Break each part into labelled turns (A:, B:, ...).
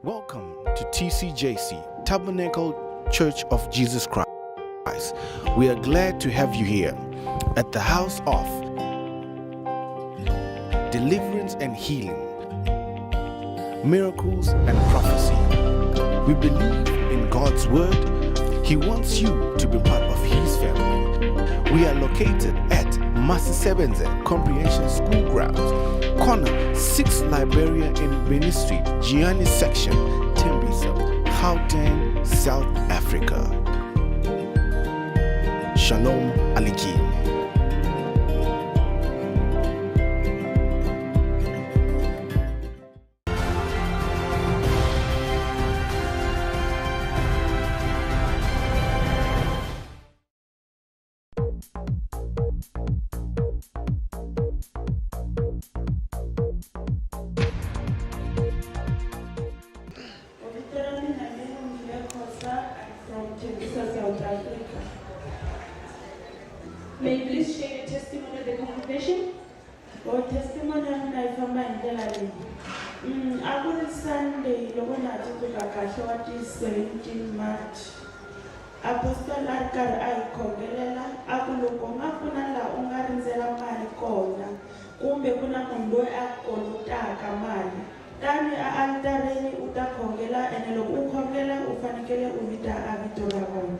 A: Welcome to TCJC, Tabernacle Church of Jesus Christ. We are glad to have you here at the house of deliverance and healing, miracles and prophecy. We believe in God's word. He wants you to be part of His family. We are located at Masisebenze Comprehension School Grounds, corner 6 Liberia in Benin Street, Gianni section, Tembisa, Gauteng, South Africa. Shalom Aleichem.
B: May you please share your testimony of the congregation?
C: Or testimony of my family. I was Sunday, the one I took a casualty 17 March. Apostle Godson Nefale, Akulukoma Kunala Ungarinzela Mali Kona, Kumbe Kuna Mundo Akoluta Kamali. Tani Altareni Uta Kongela and Elo Ukongela Ufanikele Uvita Abitora.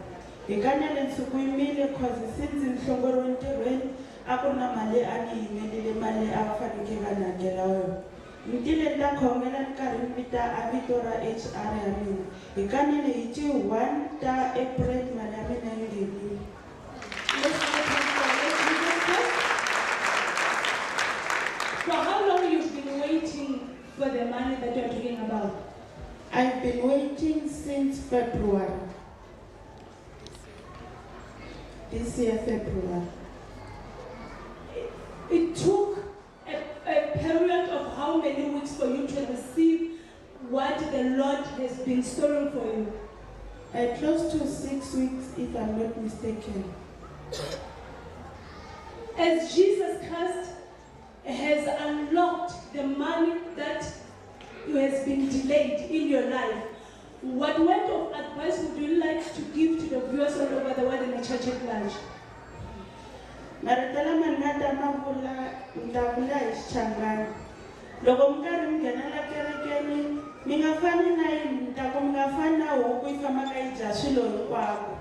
C: Ikanya lensukuimile cause since in Shongoro Interwen, akuna male ani imedile male afanikeka nangelayo. Mtile nda kongela nkarimpita abitora HR yamina. Ikanya le iti 1 ta April malamina ngini.
B: For how long you've been waiting for the money that you're talking about?
C: I've been waiting since February. This year, February.
B: It took a period of how many weeks for you to receive what the Lord has been storing for you?
C: Close to 6 weeks, if I'm not mistaken.
B: As Jesus Christ has unlocked the money that has been delayed in your life, what word of advice would you like to give to the viewers all over the world in the church at large?
C: Maratala manata mabula ndabula ischangana. Loko mkari mgenala kerekeni, mingafani na ndako mingafana huku ifamaka ijasilo kwako.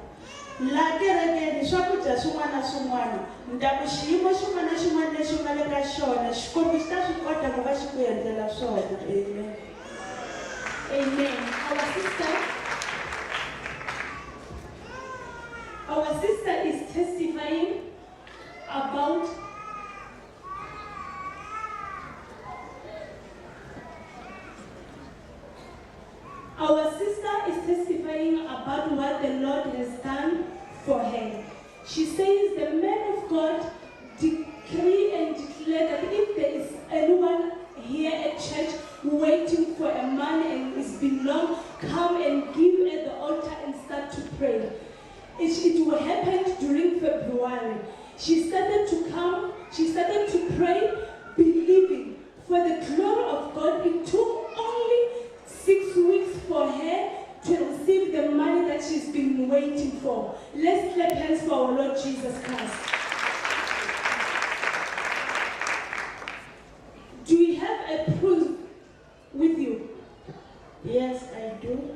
C: La kerekeni swakuja sumwana sumwana. Ndako shimo shumana shumana shumaleka shona. Shikobista shikota kuba shikuyendela shona. Amen.
B: Amen. Our sister is testifying about what the Lord has done for her. She says the man of God decree and declare that if there is anyone here at church waiting for a man and it's been long, come and give at the altar and start to pray. It will happen during February. She started to come, she started to pray, believing for the glory of God. It took only 6 weeks for her to receive the money that she's been waiting for. Let's clap hands for our Lord Jesus Christ. Do you have a proof with you?
C: Yes, I do.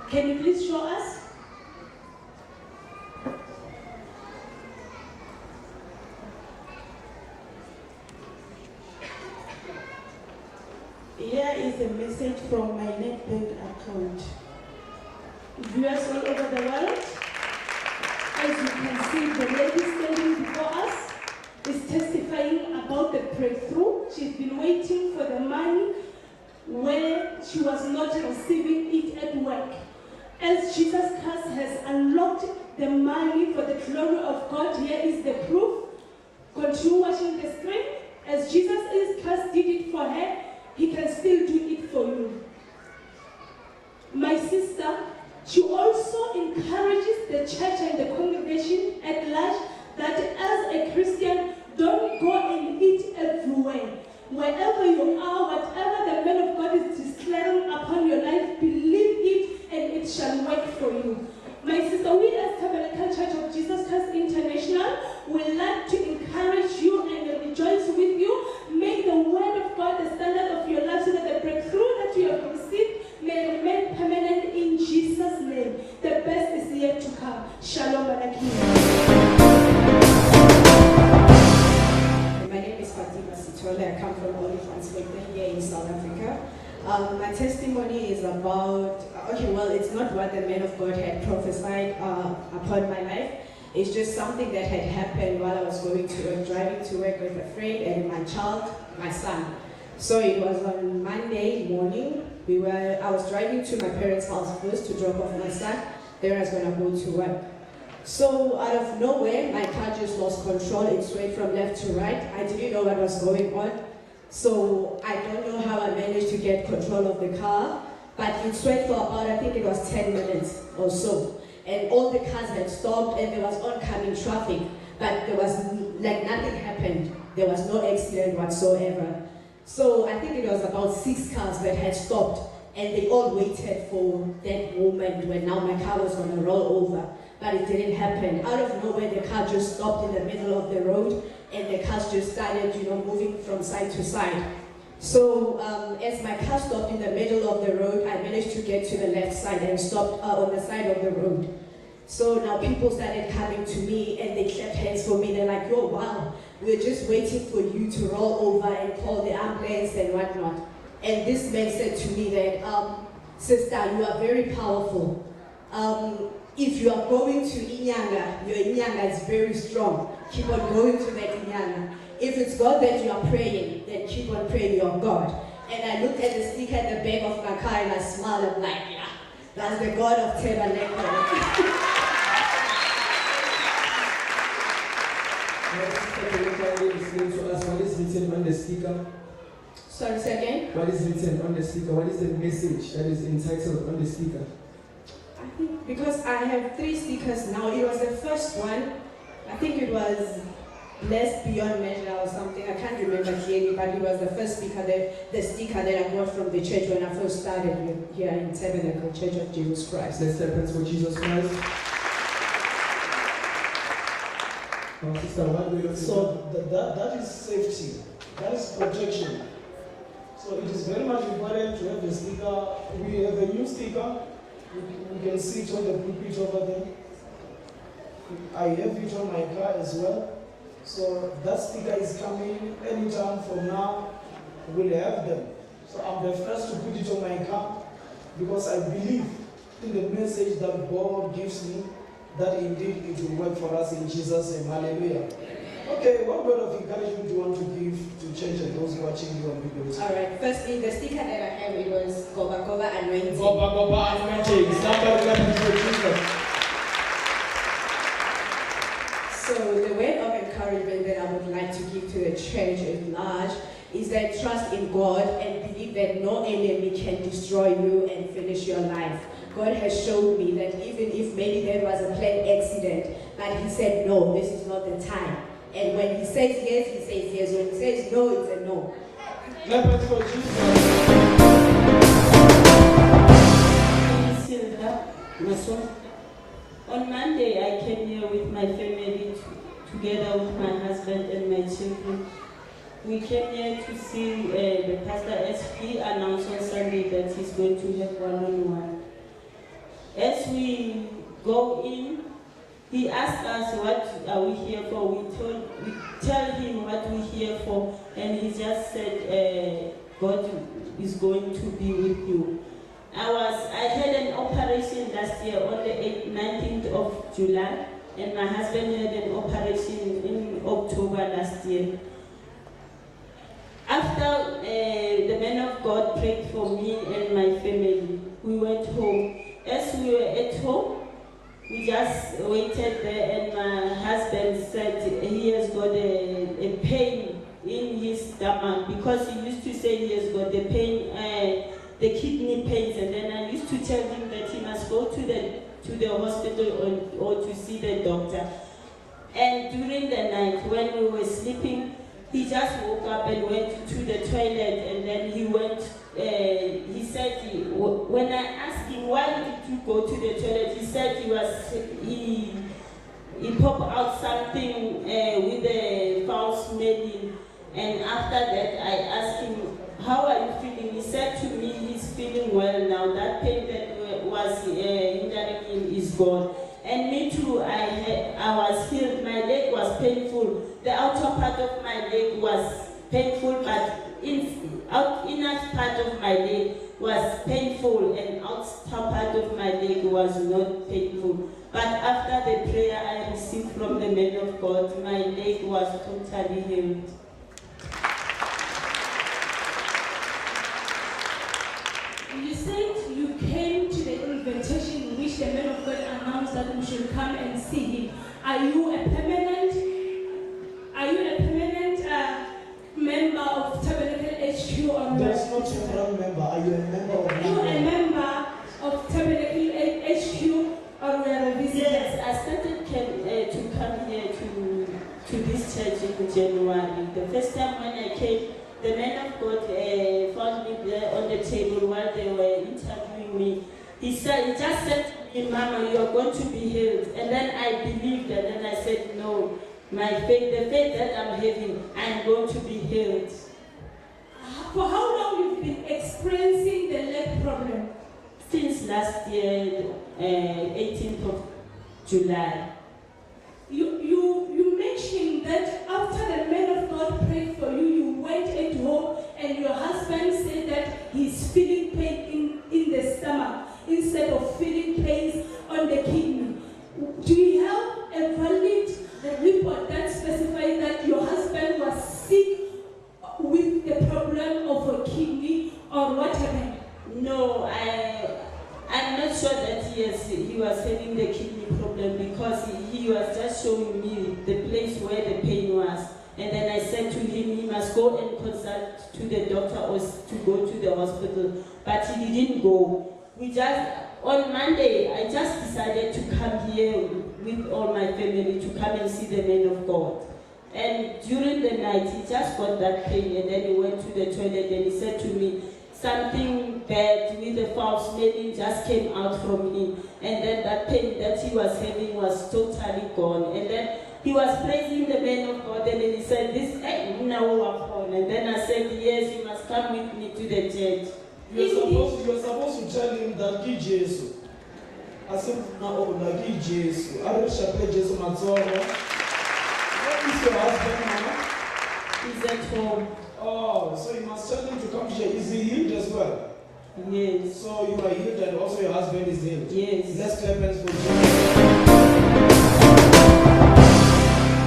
B: Can you please show us?
C: Here is a message from my net bank account.
B: Viewers all over the world, as you can see, the lady standing before us is testifying about the breakthrough. She's been waiting for the money where she was not receiving it at work. As Jesus Christ has unlocked the money for the glory of God, here is the proof. Continue watching the screen. As Jesus Christ did it for her, He can still do it for you. My sister, she also encourages the church and the congregation at large that as a Christian, don't go and eat everywhere. wherever you are, whatever the man of God is declaring upon your life, believe it and it shall work for you. My sister, we as Tabernacle Church of Jesus Christ International would like to encourage you and rejoice with you. Make the word of God the standard of your life so that the breakthrough that you have received may remain permanent in Jesus' name. The best is yet to come. Shalom Alaikum.
D: My name is Fatima Sitole. I come from Oliphants here in South Africa. My testimony is about, it's not what the man of God had prophesied upon my life. It's just something that had happened while I was going to work, driving to work with a friend and my child, my son. So it was on Monday morning. I was driving to my parents' house first to drop off my son. Then I was going to go to work. So out of nowhere, my car just lost control. It swayed from left to right. I didn't know what was going on. So I don't know how I managed to get control of the car, but it swayed for about, I think it was 10 minutes or so. And all the cars had stopped and there was oncoming traffic, but there was nothing happened. There was no accident whatsoever. So I think it was about 6 cars that had stopped and they all waited for that moment when now my car was going to roll over. But it didn't happen. Out of nowhere, the car just stopped in the middle of the road and the cars just started, moving from side to side. So as my car stopped in the middle of the road, I managed to get to the left side and stopped on the side of the road. So now people started coming to me and they clapped hands for me. They're like, "Oh wow, we're just waiting for you to roll over and call the ambulance and whatnot." And this man said to me that, "Sister, you are very powerful. If you are going to Inyanga, your Inyanga is very strong. Keep on going to that Inyanga. If it's God that you are praying, then keep on praying your God." And I looked at the sticker at the back of my car and I smiled. I'm like, yeah, that's the God of Tabernacle.
E: Explain to us what is written on the sticker.
D: Sorry, say again?
E: What is written on the sticker? What is the message that is entitled on the sticker?
D: I think because I have 3 stickers now. It was the first one. I think it was Blessed Beyond Measure or something. I can't remember clearly, but it was the first sticker that I got from the church when I first started here in Tabernacle Church of Jesus Christ.
E: Let's step for Jesus Christ. Sister, what do you
F: So that is safety. That is protection. So it is very much important to have a sticker. We have a new sticker. You can see it on the pulpit over there. I have it on my car as well. So that sticker is coming anytime from now. We'll have them. So I'm the first to put it on my car because I believe in the message that God gives me, that indeed it will work for us in Jesus' name. Hallelujah. Okay, what word of encouragement do you want to give to church and those watching you on video?
D: All right. Firstly, the sticker that I have, it was Goba Anointing.
F: Goba Anointing. Somebody let me know Jesus.
D: So the word of encouragement that I would like to give to the church at large is that trust in God and believe that no enemy can destroy you and finish your life. God has shown me that even if maybe there was a plane accident, but He said, no, this is not the time. And when He says yes, He says yes. When He says no, it's a no.
F: Let us go, Jesus.
C: On Monday, I came here with my family together with my husband and my children. We came here to see the pastor as he announced on Sunday that he's going to have one-on-one. As we go in, he asked us what are we here for. We tell him what we're here for, and he just said, God is going to be with you. I had an operation last year on the 19th of July, and my husband had an operation in October last year. After the man of God prayed for me and my family, we went home. As we were at home, we just waited there, and my husband said he has got a pain in his stomach, because he used to say he has got the pain, the kidney pains, and then I used to tell him that he must go to the hospital or to see the doctor. And during the night when we were sleeping, He just woke up and went to the toilet, and then he went. He said, when I asked him why did you go to the toilet, he said he popped out something with a foul smelling. And after that, I asked him, how are you feeling? He said to me, he's feeling well now. That pain that was hindering him is gone. And me too, I was healed. My leg was painful. The outer part of my leg was painful, but inner part of my leg was painful, and outer part of my leg was not painful. But after the prayer I received from the man of God, my leg was totally healed.
B: You said you came to the invitation in which the man of God announced that we should come and see him. Are you a permanent member of Tabernacle HQ or
F: That's not your current member. Are you a member of
B: Are you a member of Tabernacle HQ or a visitor?
C: Yes, I started to come here to this church in January. The first time when I came, the man of God found me there on the table while they were interviewing me. He just said to me, Mama, you are going to be healed. And then I believed, and then I said, no, the faith that I'm having, I'm going to be healed.
B: For how long you've been experiencing the leg problem?
C: Since last year, 18th of July.
B: You mentioned that after the man of God prayed for you, you went at home and your husband said that he's feeling pain in the stomach instead of feeling pains on the kidney. Do you have a valid report that specifies that your husband was sick with the problem of a kidney, or what happened?
C: No, I'm not sure that he was having the kidney problem, because he was just showing me the place where the pain was. And then I said to him, he must go and consult to the doctor or to go to the hospital. But he didn't go. On Monday, I just decided to come here with all my family to come and see the man of God. And during the night, he just got that pain, and then he went to the toilet and he said to me, something bad with the foul smelling just came out from him. And then that pain that he was having was totally gone. And then he was praising the man of God, and then he said, and then I said, yes, you must come with me to the church.
F: You're supposed to tell him that Ki Jesu. I said, no, Ki Jesu. I don't shall Jesu Matsoro. Where is your husband, Mama?
C: He's at home.
F: Oh, so you must tell him to come here. Is he healed as well?
C: Yes.
F: So you are healed and also your husband is healed?
C: Yes.
F: Let's clap hands for Jesus.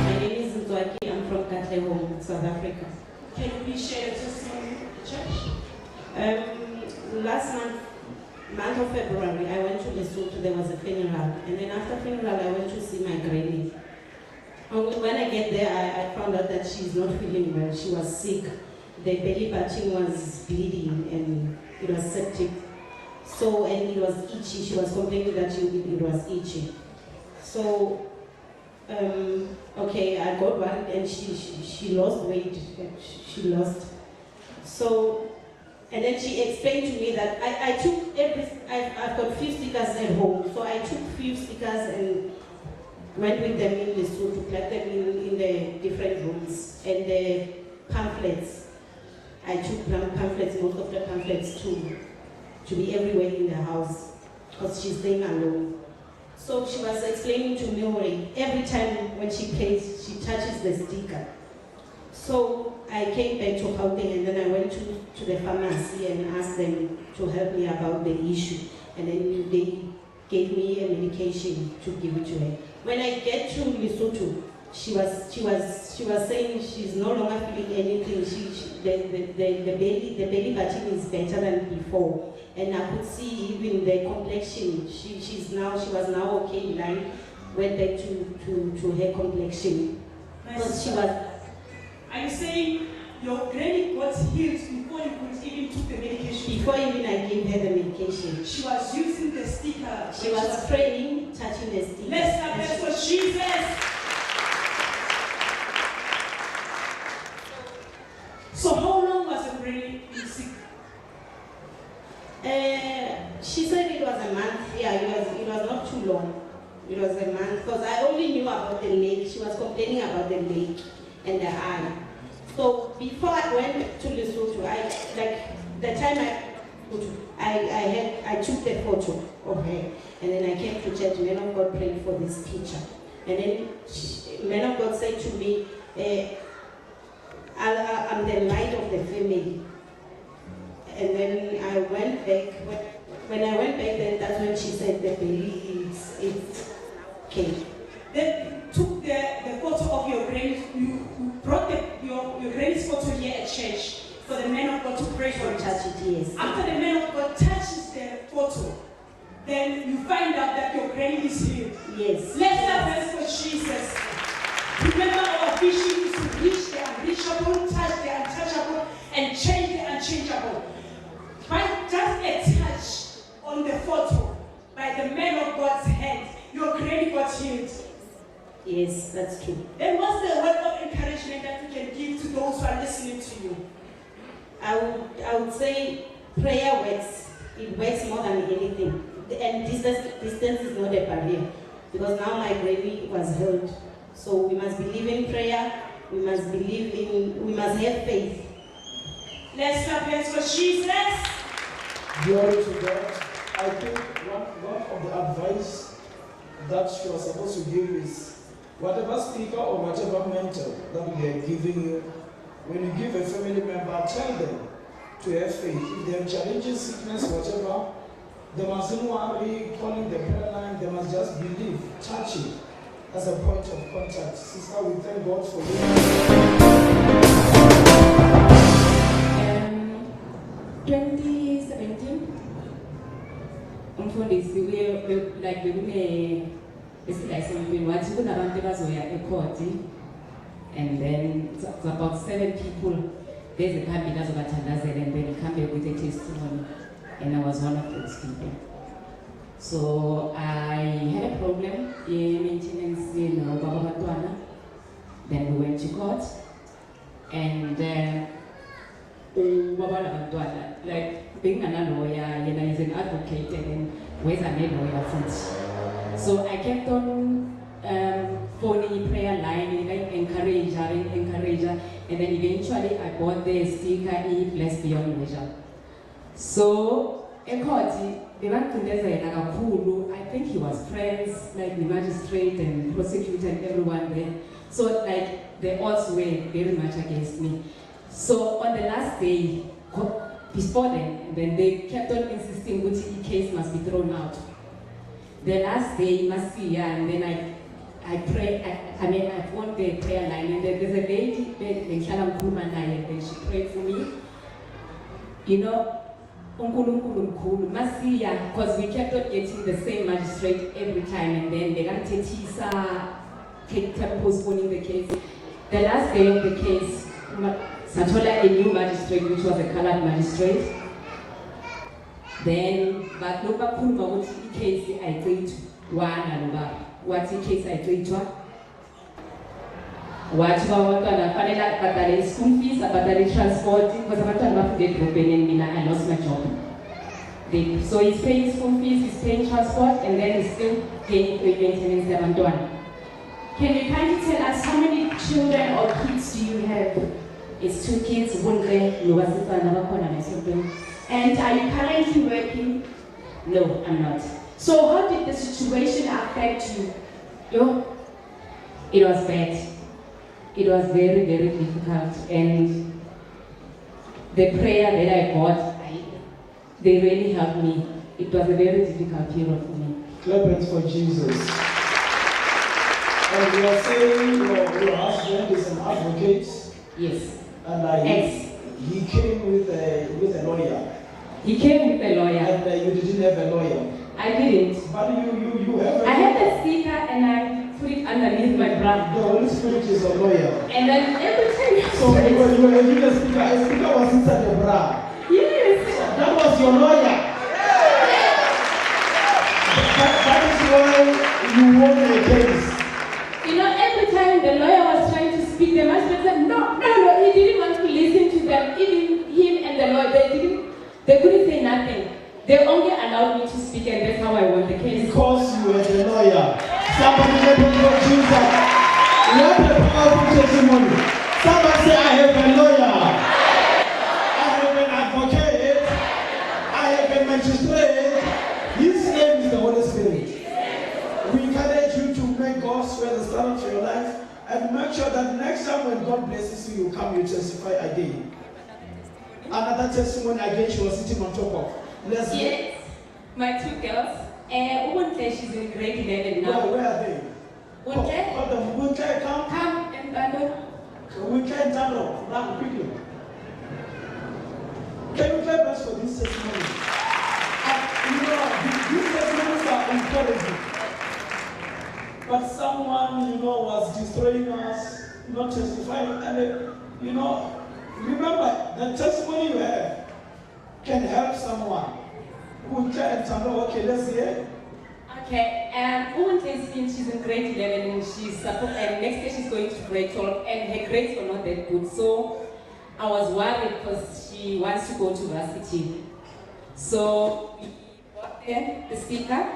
G: My name is Nzwaki. I'm from Katlehong, South Africa.
B: Can you please share your testimony with the church?
G: Last month of February, I went to Lesotho. There was a funeral, and then after funeral, I went to see my granny. When I get there, I found out that she's not feeling well. She was sick. The belly button was bleeding, and it was septic. So, and it was itchy. She was complaining that it was itchy. So, okay, I got worried, and she lost weight. She lost. So. And then she explained to me that I've got few stickers at home. So I took few stickers and went with them in the store to collect them in the different rooms. And the pamphlets, I took pamphlets, most of the pamphlets to be everywhere in the house, because she's staying alone. So she was explaining to me, every time when she plays, she touches the sticker. So I came back to Gauteng, and then I went to the pharmacy and asked them to help me about the issue. And then they gave me a medication to give it to her. When I get to Lesotho, she was saying she's no longer feeling anything. The belly button is better than before, and I could see even the complexion. She was now okay. Line went back to her complexion. Because she was.
B: Are you saying your granny got healed before you could even took the medication?
G: Before even I gave her the medication.
B: She was using the sticker.
G: She was praying, touching the sticker.
B: Let's clap for Jesus.
G: It was a month, because I only knew about the leg. She was complaining about the leg and the eye. So before I went to Lesotho, the time I took the photo of her, and then I came to church. Man of God prayed for this picture, and then man of God said to me, "I'm the light of the family." And then I went back. When I went back, then that's when she said the belly it's okay.
B: Then you took the photo of your granny. You brought your granny's photo here at church for the man of God to pray for it.
G: Touch it, yes.
B: After the man of God touches the photo, then you find out that your granny is healed.
G: Yes.
B: Let's have hands for Jesus. Remember, our vision is to reach the unreachable, touch the untouchable, and change the unchangeable. By just a touch on the photo by the man of God's hand, your granny got healed.
G: Yes, that's true.
B: Then what's the word of encouragement that you can give to those who are listening to you?
G: I would say prayer works. It works more than anything. And distance is not a barrier. Because now my granny was healed. So we must believe in prayer. We must have faith.
B: Let's clap hands for Jesus.
F: Glory to God. I think one of the advice that she was supposed to give is, whatever speaker or whatever mentor that we are giving you, when you give a family member, tell them to have faith. If they are challenging sickness, whatever, they mustn't worry calling the prayer line, they must just believe, touch it as a point of contact. Sister, we thank God for you.
H: 2017, umfundisi like esilayisempini wathi kunabantu abazoya ekhoti, and then it's about 7 people bezikhambile azobathandazela, and then come with a testimony, and I was one of those people. So I had a problem in maintenance Baba Batwana. Then we went to court, and like being a lawyer, he's an advocate, and where's a lawyer from? So I kept on phoning prayer line, like encourage her, and then eventually I bought the sticker Blessed Beyond Measure. So in court, I think he was friends, like the magistrate and prosecutor and everyone there. So like the odds were very much against me. So on the last day, before then they kept on insisting that the case must be thrown out. The last day, and then I pray. I phoned the prayer line, and there's a lady, and she prayed for me. You know, because we kept on getting the same magistrate every time, and then they got kept postponing the case. The last day of the case, Satola, a new magistrate, which was a colored magistrate. Then, but no case I did one, what case I did one. What about school fees, about transport, because I lost my job. So he's paying school fees, he's paying transport, and then he's still paying maintenance.
I: Can you kindly tell us how many children or kids do you have?
H: It's 2 kids,
I: And are you currently working?
H: No, I'm not.
I: So how did the situation affect you?
H: It was bad. It was very, very difficult, and the prayer that I got, they really helped me. It was a very difficult period for me.
F: Clap hands for Jesus. And you are saying your husband is an advocate.
H: Yes.
F: And he came with a lawyer.
H: He came with a lawyer.
F: And you didn't have a lawyer.
H: I didn't.
F: But you have a
H: I had a sticker, and I put it underneath my bra.
F: The Holy Spirit is a lawyer.
H: And then every time
F: so when you were giving a sticker was inside the bra.
H: Yes.
F: That was your lawyer. That is why you won the case.
H: You know, every time the lawyer was trying to speak, the magistrate said, no, he didn't want to listen to them. Even him and the lawyer, they couldn't say nothing. They only allowed me to speak, and that's how I won the case.
F: Because you were the lawyer. Somebody let me know Jesus. What a powerful testimony. Somebody say, I have a lawyer. I have an advocate. I have a magistrate. His name is the Holy Spirit. We encourage you to make God swear the start of your life and make sure that next time when God blesses you, you come, you testify again. Another testimony again, she was sitting on top of. Let's
H: yes, my 2 girls. Untle, she's in grade 11 now.
F: Where are they? Untle, come.
H: Come and Untle.
F: Untle and Tando, run quickly. Can you clap us for this testimony? These testimonies are encouraging. But someone, was destroying us, not testifying. And, remember, the testimony you have can help someone. Okay, let's hear.
H: Okay, Untle, she's in grade 11 and and next year she's going to grade 12 and her grades were not that good. So I was worried because she wants to go to varsity. So we bought her the speaker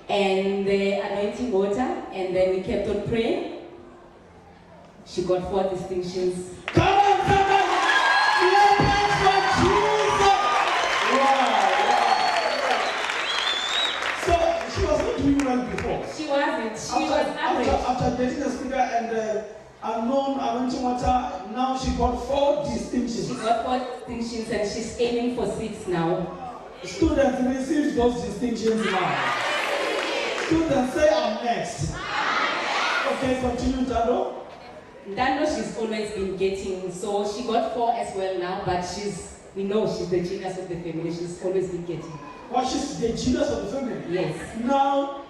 H: and the anointing water, and then we kept on praying. She got 4 distinctions.
F: Come on, somebody! Clap for Jesus! Wow. So she was not doing well before.
H: She wasn't. She was average.
F: After getting a speaker and unknown anointing water, now she got 4 distinctions.
H: She got 4 distinctions and she's aiming for 6 now.
F: Students receive those distinctions now. Students say, I'm next. Okay, continue, Tando.
H: Dano, she's always been getting, so she got 4 as well now, but she's the genius of the family. She's always been getting.
F: Well, she's the genius of the family?
H: Yes.
F: Now,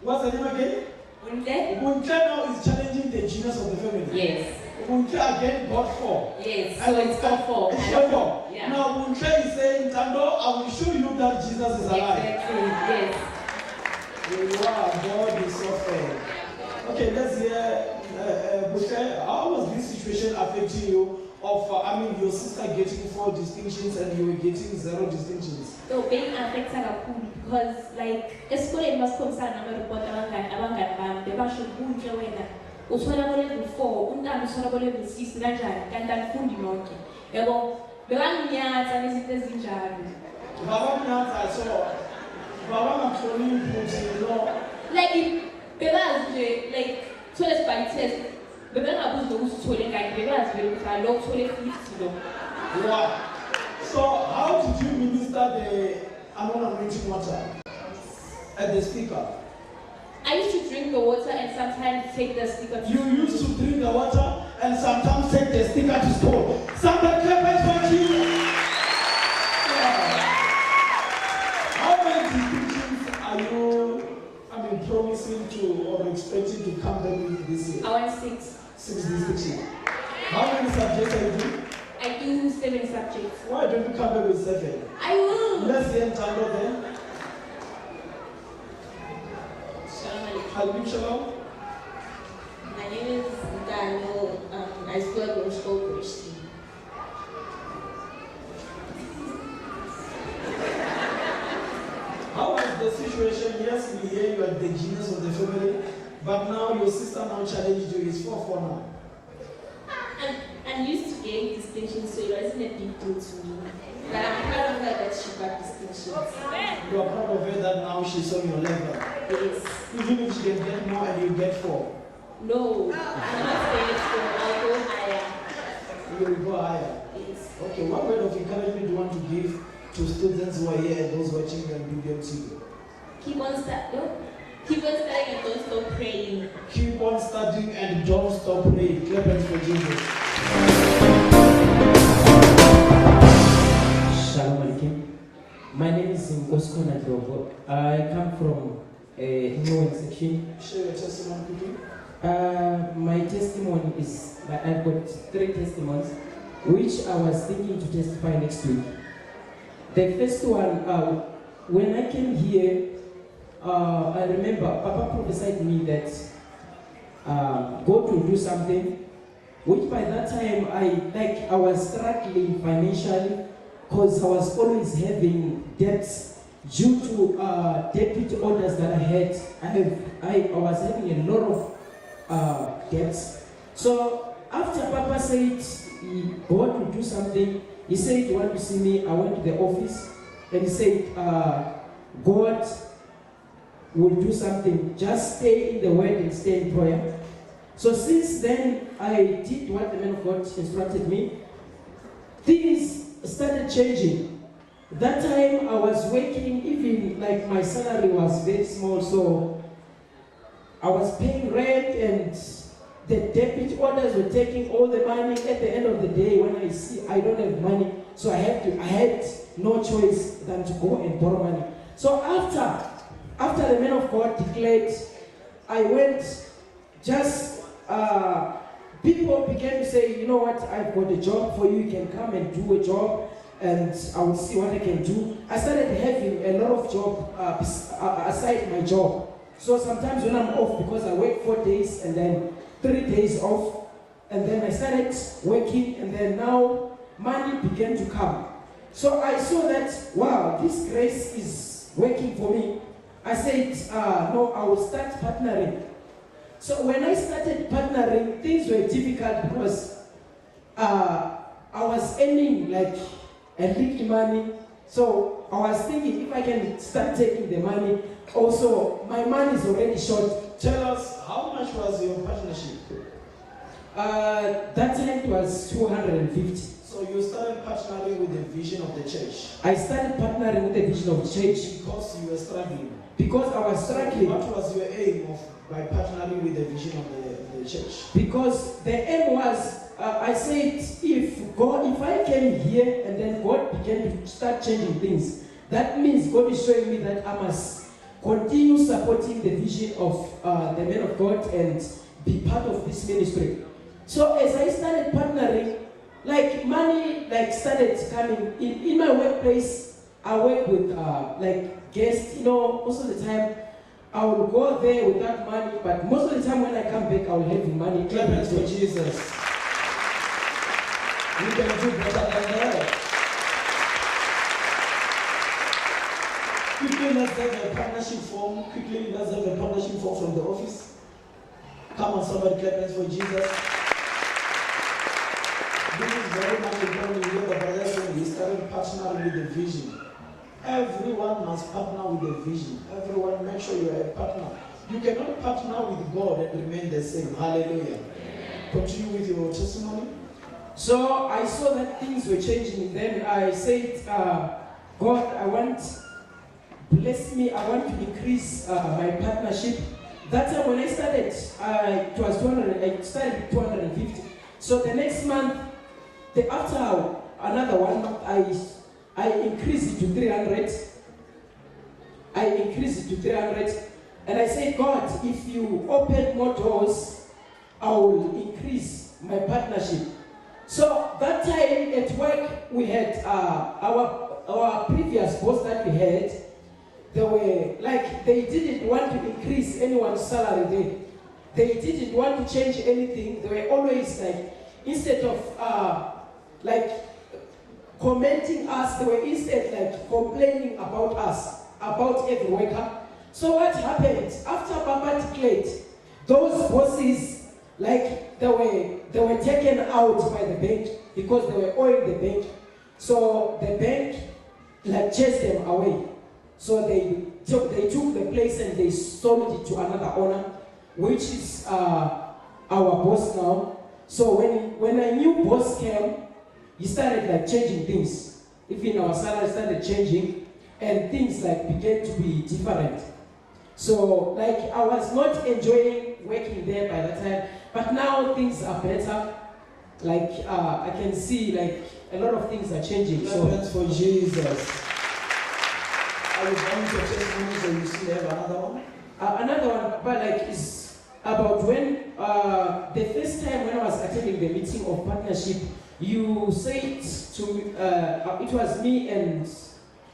F: what's the name again?
H: Untle
F: now is challenging the genius of the family.
H: Yes.
F: Untle again got 4.
H: Yes, so it's got 4.
F: It's got 4.
H: Yeah.
F: Now, Untle is saying, Tando, I will show you that Jesus is alive.
H: Exactly, yes.
F: Wow, God is so fair. Okay, let's hear, how was this situation affecting you? Your sister getting 4 distinctions and you were getting 0 distinctions.
B: So being affected because esikoleni masikhomsana namaripoti abangani bami bebasho kunhle wena uthola ko level 4 untando uthola ko level 6 kanjani kanti alifundi nonke yabo bebanginyatha nezinto ezinjalo bebazi nje thole spy test bebengabuzi nokuthi uthole ngani bebazi vele ukuthi lo uthole 50 lo.
F: Wow. So how did you minister the anointing water at the speaker?
B: I used to drink the water and sometimes take the sticker to
F: You used to drink the water and sometimes take the sticker to school. Somebody clap it for you. How many distinctions are you promising to or expecting to come back with this year?
B: I want 6.
F: 6 distinctions. How many subjects are you doing?
B: I do 7 subjects.
F: Why don't you come back with 7?
B: I will.
F: Let's hear Tando then. Shalom. Shalom.
J: My name is Daniel. I still go to school Christian.
F: How is the situation? Yes, we hear you are the genius of the family, but now your sister now challenged you. It's 4-4 now.
J: I'm used to getting distinctions, so it wasn't a big deal to me. But I'm proud of her that she got distinctions.
F: You are proud of her that now she's on your level.
J: Yes.
F: Even if she can get more and you get 4.
J: No, I'm not saying so. I'll go higher.
F: You will go higher.
J: Yes.
F: Okay, what word of encouragement do you want to give to students who are here and those watching on video TV?
J: Keep on studying and don't stop praying.
F: Keep on studying and don't stop praying. Clap hands for Jesus.
E: Shalom alaikum. My name is Apostle Godson Nefale. I come from a New section.
F: Share your testimony quickly.
E: My testimony is, I've got 3 testimonies, which I was thinking to testify next week. The first one, when I came here, I remember Papa prophesied to me that God will do something, which by that time I was struggling financially because I was always having debts due to deputy orders that I had. I was having a lot of debts. So after Papa said God will do something, he said he wanted to see me. I went to the office and he said God will do something. Just stay in the word and stay in prayer. So since then, I did what the man of God instructed me. Things started changing. That time I was working, even like my salary was very small, so I was paying rent and the deputy orders were taking all the money. At the end of the day, when I see I don't have money, so I had no choice than to go and borrow money. So after the man of God declared, I went, just people began to say, you know what, I've got a job for you, you can come and do a job and I will see what I can do. I started having a lot of job aside my job. So sometimes when I'm off, because I work 4 days and then 3 days off, and then I started working, and then now money began to come. So I saw that, wow, this grace is working for me. I said, no, I will start partnering. So when I started partnering, things were difficult because I was earning like a little money. So I was thinking if I can start taking the money, also my money is already short.
F: Tell us, how much was your partnership?
E: That time it was 250.
F: So you started partnering with the vision of the church?
E: I started partnering with the vision of the church.
F: Because you were struggling?
E: Because I was struggling.
F: What was your aim by partnering with the vision of the church?
E: Because the aim was, I said, if I came here and then God began to start changing things, that means God is showing me that I must continue supporting the vision of the man of God and be part of this ministry. So as I started partnering, like money started coming in my workplace. I work with like guests, most of the time I will go there without money, but most of the time when I come back I will have money.
F: Clap hands for Jesus. You can do better than that. Quickly, let's have a partnership form. Quickly, let's have a partnership form from the office. Come on, somebody clap hands for Jesus. This is very much important. You hear the brother saying he started partnering with the vision. Everyone must partner with the vision. Everyone, make sure you are a partner. You cannot partner with God and remain the same. Hallelujah. Continue with your testimony.
E: So I saw that things were changing, and then I said, God, I want, bless me, I want to increase my partnership. That time when I started, it was 200, I started with 250. So the next month, after another 1 month, I increased it to 300. I increased it to 300. And I said, God, if you open more doors, I will increase my partnership. So that time at work, we had our previous boss that we had, they didn't want to increase anyone's salary there. They didn't want to change anything. They were always instead of commenting us, they were instead complaining about us, about every worker. So what happened? After Papa declared, those bosses, they were taken out by the bank because they were owing the bank. So the bank chased them away. So they took the place and they sold it to another owner, which is our boss now. So when a new boss came, he started changing things. Even our salary started changing, and things began to be different. So I was not enjoying working there by that time, but now things are better. I can see a lot of things are changing.
F: So thanks for Jesus. Are you going to testimonies or you still have another one?
E: Another one, but is about when the first time when I was attending the meeting of partnership, you said to me, it was me and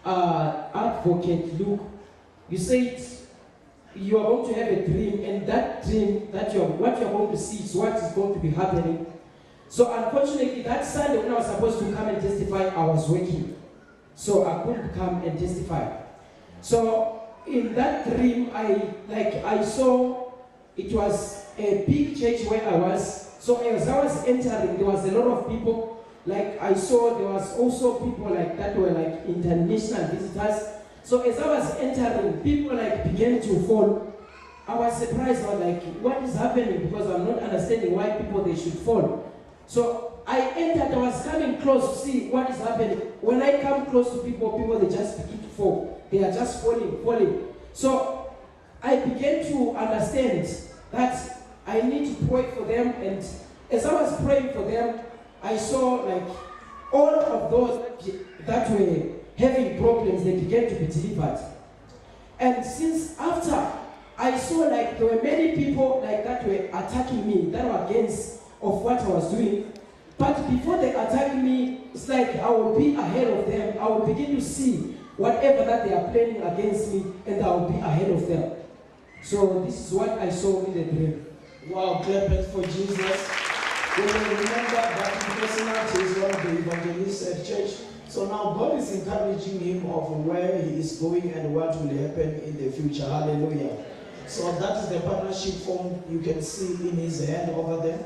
E: Advocate Luke. You said you are going to have a dream, and that dream what you're going to see is what is going to be happening. So unfortunately, that Sunday when I was supposed to come and testify, I was working. So I couldn't come and testify. So in that dream, I saw it was a big church where I was. So as I was entering, there was a lot of people. Like I saw there was also people like that were like international visitors. So as I was entering, people like began to fall. I was surprised. I was like, what is happening? Because I'm not understanding why people they should fall. So I entered, I was coming close to see what is happening. When I come close to people they just begin to fall. They are just falling. So I began to understand that I need to pray for them, and as I was praying for them, I saw like all of those that were having problems, they began to be delivered. And since after, I saw like there were many people like that were attacking me, that were against of what I was doing. But before they attack me, it's like I will be ahead of them. I will begin to see whatever that they are planning against me, and I will be ahead of them. So this is what I saw in the dream.
F: Wow, clap it for Jesus. We will remember that personality is one of the evangelists at church. So now God is encouraging him of where he is going and what will happen in the future. Hallelujah. So that is the partnership form you can see in his hand over there.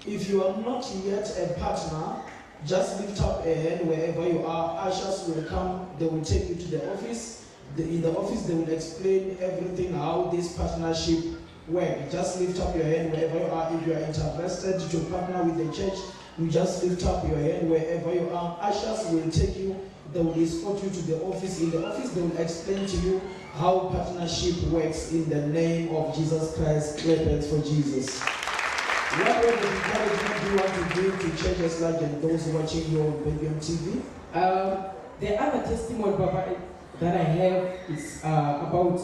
F: If you are not yet a partner, just lift up a hand wherever you are. Ushers will come, they will take you to the office. In the office, they will explain everything, how this partnership works. Just lift up your hand wherever you are. If you are interested to partner with the church, you just lift up your hand wherever you are. Ushers will take you, they will escort you to the office. In the office, they will explain to you how partnership works in the name of Jesus Christ. Clap it for Jesus. What were the encouragement you want to give to churches like and those watching you on TV?
E: The other testimony, Papa, that I have is about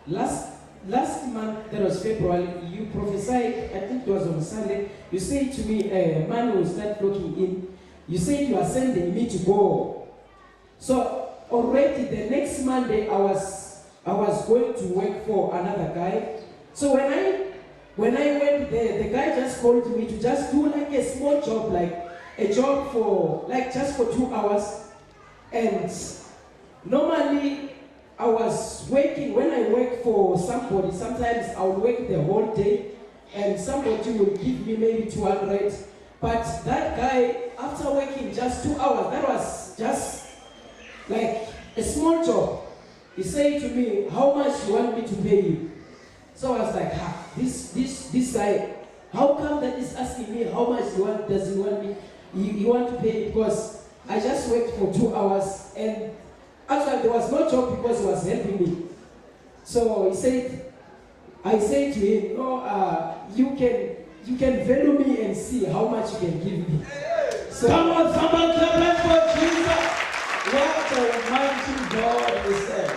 E: last month, that was February, you prophesied, I think it was on Sunday, you said to me, a man will start flocking in. You said you are sending me to go. So already the next Monday, I was going to work for another guy. So when I went there, the guy just called me to just do like a small job, like a job for like just for 2 hours. And normally I was working, when I work for somebody, sometimes I would work the whole day and somebody will give me maybe 200. But that guy, after working just 2 hours, that was just like a small job. He said to me, how much you want me to pay you? So I was like, this guy, how come that is asking me how much does he want me? He want to pay, because I just worked for 2 hours and actually there was no job because he was helping me. So he said, I said to him, no, you can value me and see how much you can give me. So,
F: come on, someone clap for Jesus. What a mighty God is there.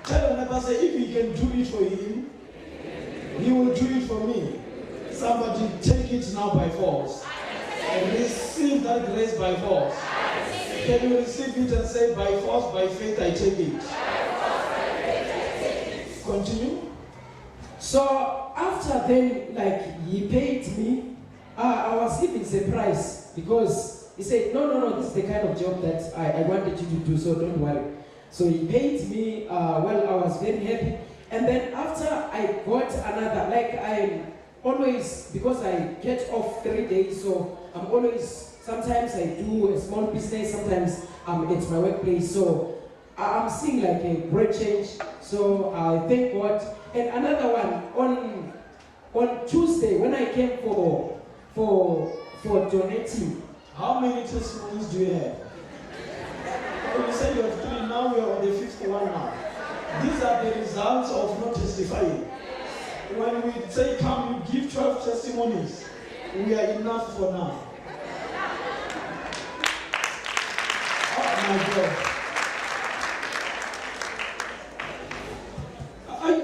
F: Tell your neighbor, say, if he can do it for him, he will do it for me. Somebody take it now by force. And receive that grace by force. Can you receive it and say, by force, by faith, I take it? Continue.
E: So after then, like he paid me, I was even surprised because he said, no, this is the kind of job that I wanted you to do, so don't worry. So he paid me, well, I was very happy. And then after I got another, like I'm always, because I get off 3 days, so I'm always, sometimes I do a small business, sometimes I'm at my workplace. So I'm seeing like a great change. So I thank God. And another one, on Tuesday, when I came for donating.
F: How many testimonies do you have? Oh, you said you have 3, now we are on the 5th one now. These are the results of not testifying. When we say come, you give 12 testimonies. We are enough for now. Oh my God.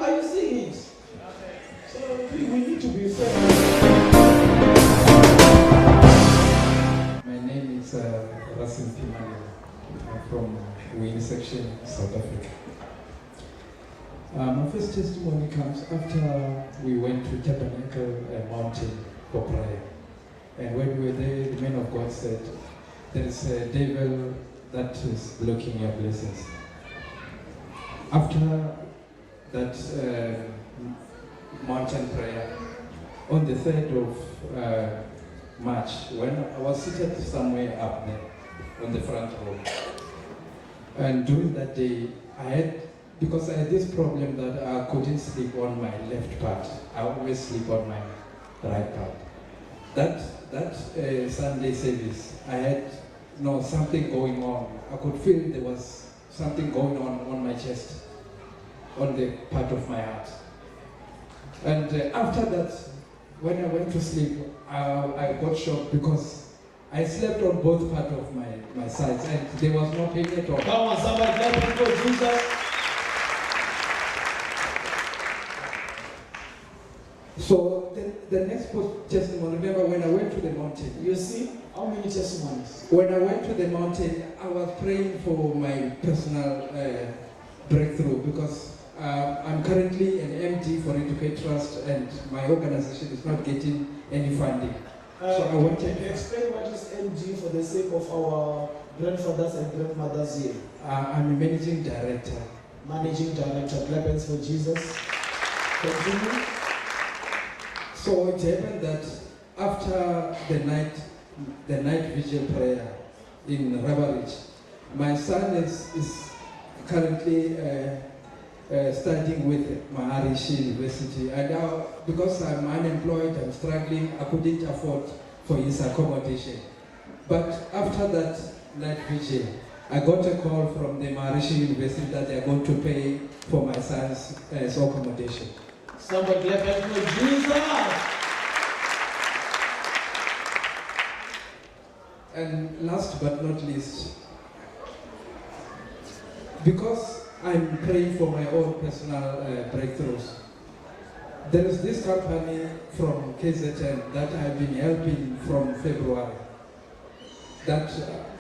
F: Are you seeing it? So we need to be fair.
K: My name is Rasim Pimani. I'm from Wayne section, South Africa. My first testimony comes after we went to Tabernacle Mountain for prayer. And when we were there, the man of God said, there is a devil that is blocking your blessings. after that mountain prayer, on the 3rd of March, when I was seated somewhere up there on the front row, and during that day, because I had this problem that I couldn't sleep on my left part. I always sleep on my right part. That Sunday service, I had something going on. I could feel there was something going on my chest, on the part of my heart. And after that, when I went to sleep, I got shocked because I slept on both parts of my sides and there was no pain at all.
F: Come on, somebody clap it for Jesus.
K: So the next testimony, remember when I went to the mountain.
F: You see, how many testimonies?
K: When I went to the mountain, I was praying for my personal breakthrough because I'm currently an MD for Educate Trust and my organization is not getting any funding. So I wanted
F: to explain what is MD for the sake of our grandfathers and grandmothers here.
K: I'm a managing director.
F: Managing director, clap hands for Jesus. Continue.
K: So it happened that after the night vigil prayer in Rabarich, my son is currently studying with Maharishi University, and now because I'm unemployed, I'm struggling, I couldn't afford for his accommodation. But after that night vigil, I got a call from the Maharishi University that they're going to pay for my son's accommodation.
F: Somebody clap hands for Jesus.
K: And last but not least, because I'm praying for my own personal breakthroughs, there is this company from KZN that I've been helping from February. That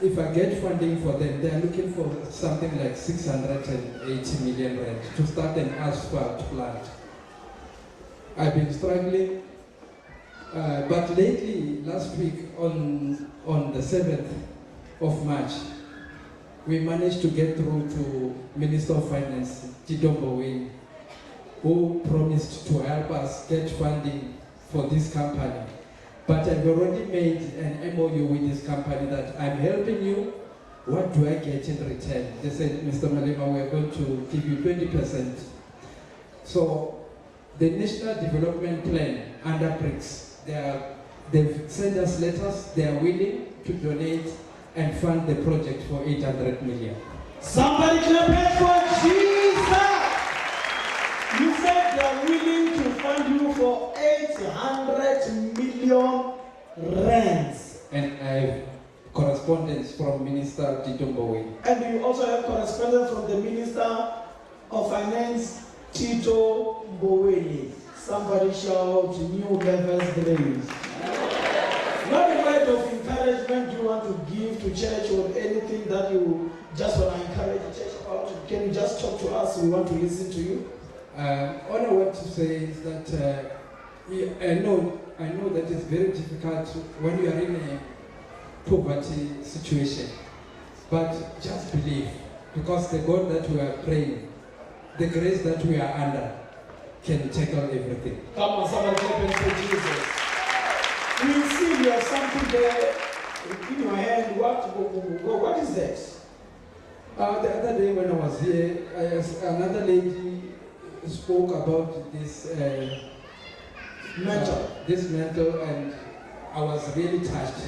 K: if I get funding for them, they're looking for something like 680 million rand to start an asphalt plant. I've been struggling, but lately, last week on the 7th of March, we managed to get through to Minister of Finance, Tito Mboweni, who promised to help us get funding for this company. But I've already made an MOU with this company that I'm helping you. What do I get in return? They said, Mr. Malema, we're going to give you 20%. So the National Development Plan under BRICS, they've sent us letters, they are willing to donate and fund the project for 800 million.
F: Somebody clap hands for Jesus! You said they are willing to fund you for 800 million rands.
K: And I have correspondence from Minister Tito Mboweni.
F: And you also have correspondence from the Minister of Finance, Tito Mboweni. Somebody shout new levels grace. Not a word of encouragement you want to give to church or anything that you just want to encourage the church about. Can you just talk to us? We want to listen to you.
K: All I want to say is that I know that it's very difficult when you are in a poverty situation. But just believe, because the God that we are praying, the grace that we are under, can tackle everything.
F: Come on, somebody clap hands for Jesus. We see you have something there in your hand. What is that?
K: The other day when I was here, another lady spoke about this mantle, and I was really touched.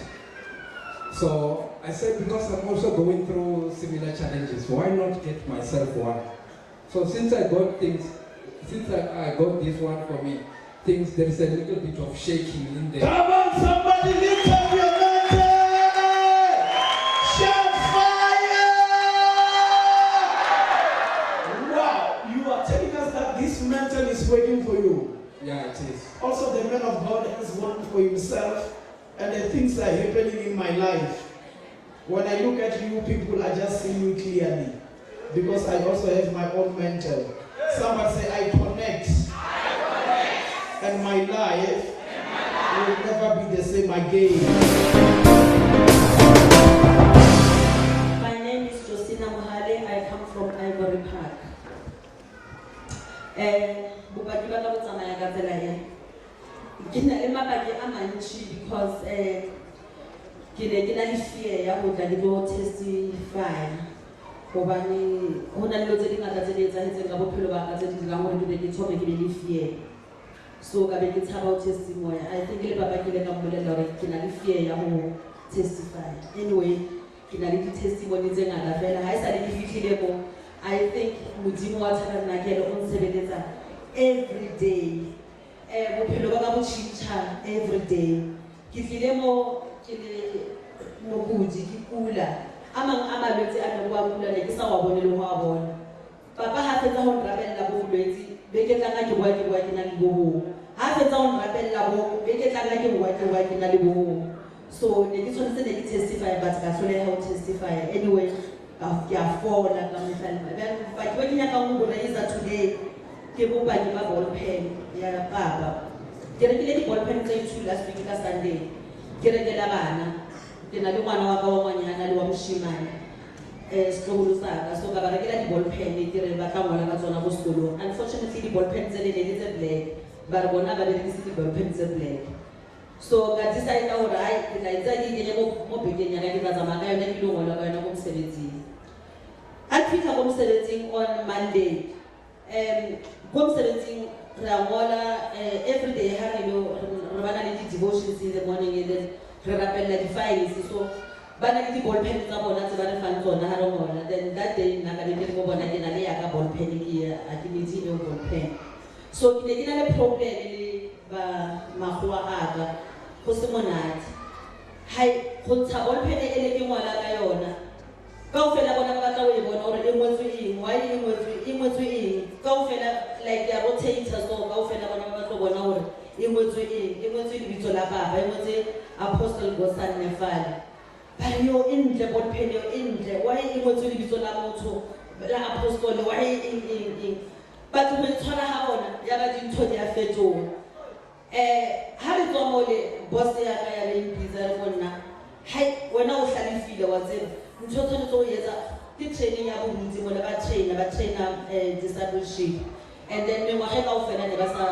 K: So I said, because I'm also going through similar challenges, why not get myself one? So since I got this one for me, there is a little bit of shaking in there.
F: Come on, somebody lift up your mantle! Shout fire! Wow, you are telling us that this mantle is waiting for you.
K: Yeah, it is.
F: Also, the man of God has one for himself, and the things are happening in my life. When I look at you, people are just seeing you clearly, because I also have my own mantle. Somebody say, I connect. And my life will never be the same again.
L: My name is Josina Mohale. I come from Ivory Park. Bopaki ba ka bo tsamaya ka tsela e. Ke na le mabaki a mantši because ke ne ke na le fear ya go tla ke tlo testify gobane go na le dilo tse di ngata tse di etsagetseng ka bophelo ba ka tse di dirang gore ke be ke thome ke be le fear. So ka be ke tshaba go testimony. I think le papa ke le ka mmolelela gore ke na le fear ya go testify. Anyway, ke na le di-testimony tse ngata fela ha e sa le ke fitlhile mo. I think Modimo wa Tabernacle o ntshebeletsa every day. Bophelo ba ka bo tšhintšha every day. Ke tlile mo ke le mokudi ke kula. A mang a malwetse a neng wa kula ne ke sa wa bone le go a bona. Papa ha fetsa go nrabella bo bolwetse be ke tla ke bua ke na le bo. Ha fetsa go nrabella bo be ke tla ke bua ke na le bo. So ne ke tshwanetse ne ke testify but ka hloleha go testify. Anyway, ke a fola ka mhlala. Ba ke nyaka go raise today ke bo ba ke ba ball pen ya papa. Ke rekile di ball pen tse 2 last week ka Sunday. Ke rekela bana. Ke na le ngwana wa ka wa ngwanyana le wa moshimane. Sekolo sa ka so ka ba rekela di ball pen ke re ba tla ngwana ka tsona go sekolo. Unfortunately di ball pen tse le tse black. Ba re bona ba berekisa di ball pen tse black. So ka decide ka hore ai ke tla itsa ke kenye mo bekeng ya ka ke tla tsamaya ka yona ke lo ngola ka yona go mosebetsing. A fitla go mosebetsing on Monday. Go mosebetsing ra ngola every day ha re lo re bana le devotions in the morning and then re rapella di files so bana le di ball pen tsa bona tse ba re fang tsona ha re ngola. Then that day nna ka le ke go bona ke na le ya ka ball pen ke a ke netse e ball pen. So ke ne ke na le problem le ba magwa a ka go se monate. Hai go ntsha ball pen e le ke ngola ka yona. Kaofela bona ba batla o e bona gore e ngotswe eng, why e ngotswe eng. Kaofela like ya rotator so kaofela bona ba batla bona gore e ngotswe eng, e ngotswe lebitso la papa, e ngotswe Apostle Godson Nefale. Ba yo entle ball pen yo entle, why e ngotswe lebitso la motho la apostle, why eng. But when tshwana ha bona ya ba dintho di a fetoga. Ha re tswa mo le boss ya ka ya le mpitsa re bona hai wena o hlalefile wa tsena ntho tse tlo etsa ke training ya bontsi mo le ba trainer discipleship and then me ngwaga kaofela ne ba sa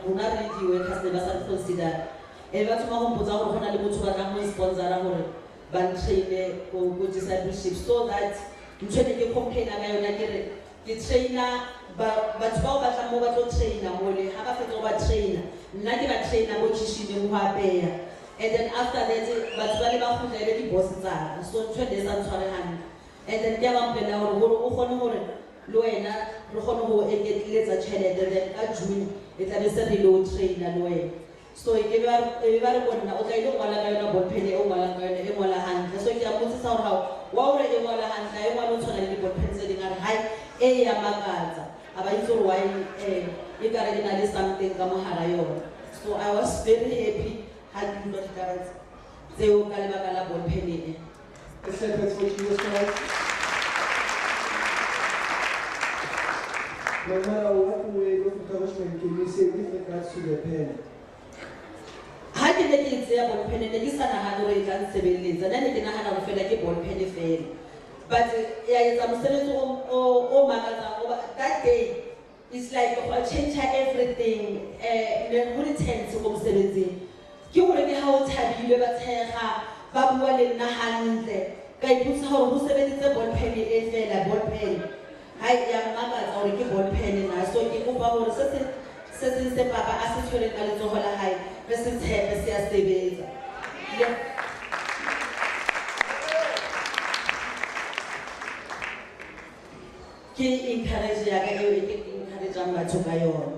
L: rona re di workers ne ba sa consider ba tsoma go mpotsa gore go na le motho ba tla mo sponsora gore ba traine go discipleship so that ntho ne ke complain ka yona ke re ke trainer batho bao ba tla mo ba tlo trainer mo le ha ba fetsa go ba trainer nna ke ba trainer mo kitchen mo apeya. And then after that, but when I was there, the boss are so 2 days and so on. And then Yaman Pena or Honor, Loena, Rohono, and get later channel, and then at June, it's a very low train and way. So if you are a very one, I don't want to know about Penny or Mola hand. So you are putting somehow, while I want to hand, I want to know penciling at high A. Magaza. About so why you got to something come Harayo. So I was very happy. Had you not done they will Kalabala ball penny.
F: The sentence for Jesus Christ. No matter what way of encouragement can you say with regards to the pen?
L: How did they say about pen and the son had already done 7 days and then they can have a feel like a ball penny fail. But I'm saying oh my God, that day it's like change everything. Then who intends to go 17? Ke gore ke ha o thabile ba tshega ba bua le nna hantle ka iputsa gore go sebeditse ball pen e fela ball pen hai ya mmakatsa gore ke ball pen na so ke kopa gore se papa a se tshwere ka letsogo la hae re se tshepe se a sebetsa ke encourage ya ka e ke encourage batho ka yona.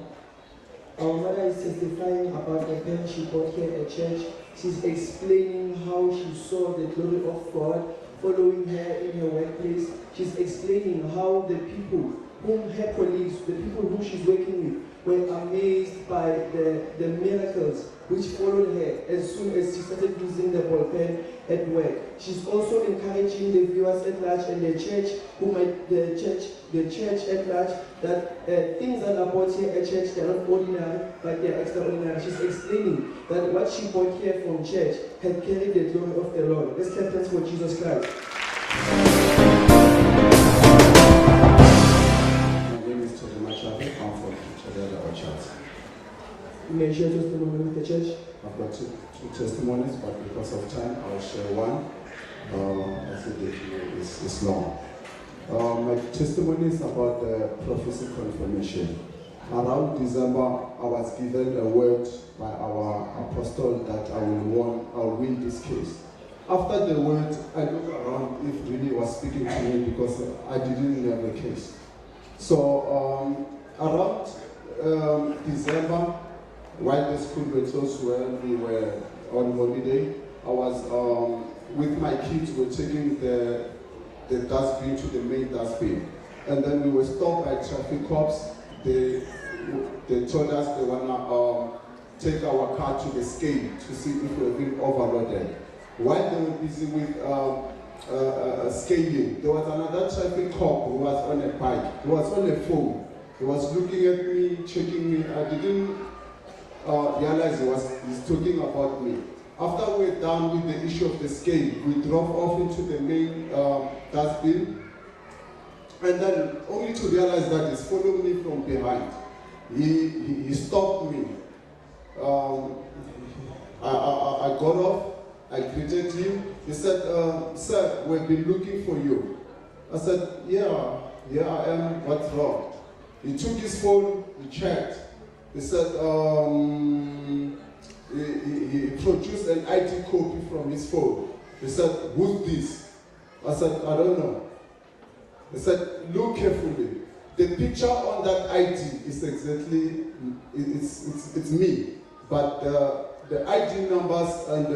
F: Our mother is testifying about the pen she got here at church. She's explaining how she saw the glory of God following her in her workplace. She's explaining how the people whom her colleagues, the people whom she's working with, were amazed by the miracles which followed her as soon as she started using the ball pen at work. She's also encouraging the viewers at large and the church, the church at large, that things that are bought here at church, they're not ordinary, but they're extraordinary. She's explaining that what she bought here from church had carried the glory of the Lord. Let's clap hands for Jesus Christ.
M: My name is Tony Machabe. I'm from may share testimony with the church.
N: I've got two testimonies, but because of time, I'll share one. I think it's long. My testimony is about the prophecy confirmation. Around December, I was given a word by our apostle that I will win this case. After the word, I looked around if really was speaking to me because I didn't have a case. So around December, while the school were closed, when we were on holiday, I was with my kids. We're taking the dustbin to the main dustbin, and then we were stopped by traffic cops. They told us they wanna take our car to the scale to see if we're being overloaded. While they were busy with scaling, there was another traffic cop who was on a bike. He was on a phone. He was looking at me, checking me. I didn't realize he's talking about me. After we're done with the issue of the scale, we drove off into the main dustbin, and then only to realize that he's following me from behind. He stopped me. I got off. I greeted him. He said, "Sir, we've been looking for you." I said, "Yeah, I am. What's wrong?" He took his phone. He checked. He said, he produced an ID copy from his phone. He said, "Who's this?" I said, "I don't know." He said, "Look carefully. The picture on that ID is exactly, it's me, but the ID numbers and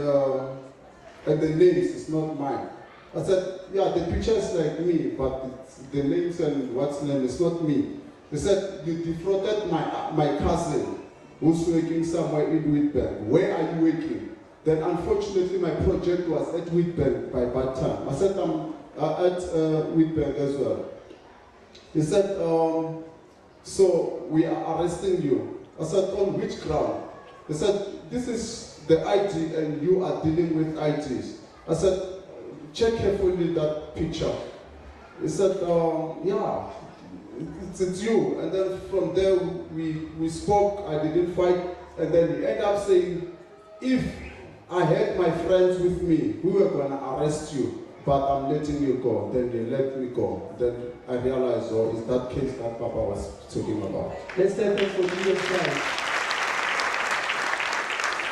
N: the names is not mine." I said, "Yeah, the picture is like me, but the names and what's name is not me." He said, "You defrauded my cousin who's working somewhere in Witbank. Where are you working?" Then unfortunately my project was at Witbank by that time. I said, "I'm at Witbank as well." He said, "So we are arresting you." I said, "On which ground?" He said, "This is the ID and you are dealing with IDs." I said, "Check carefully that picture." He said, "Yeah, it's you." And then from there we spoke. I didn't fight. And then he ended up saying, "If I had my friends with me, we were going to arrest you, but I'm letting you go." Then they let me go. Then I realized, it's that case that Papa was talking about.
M: Let's stand up for Jesus Christ.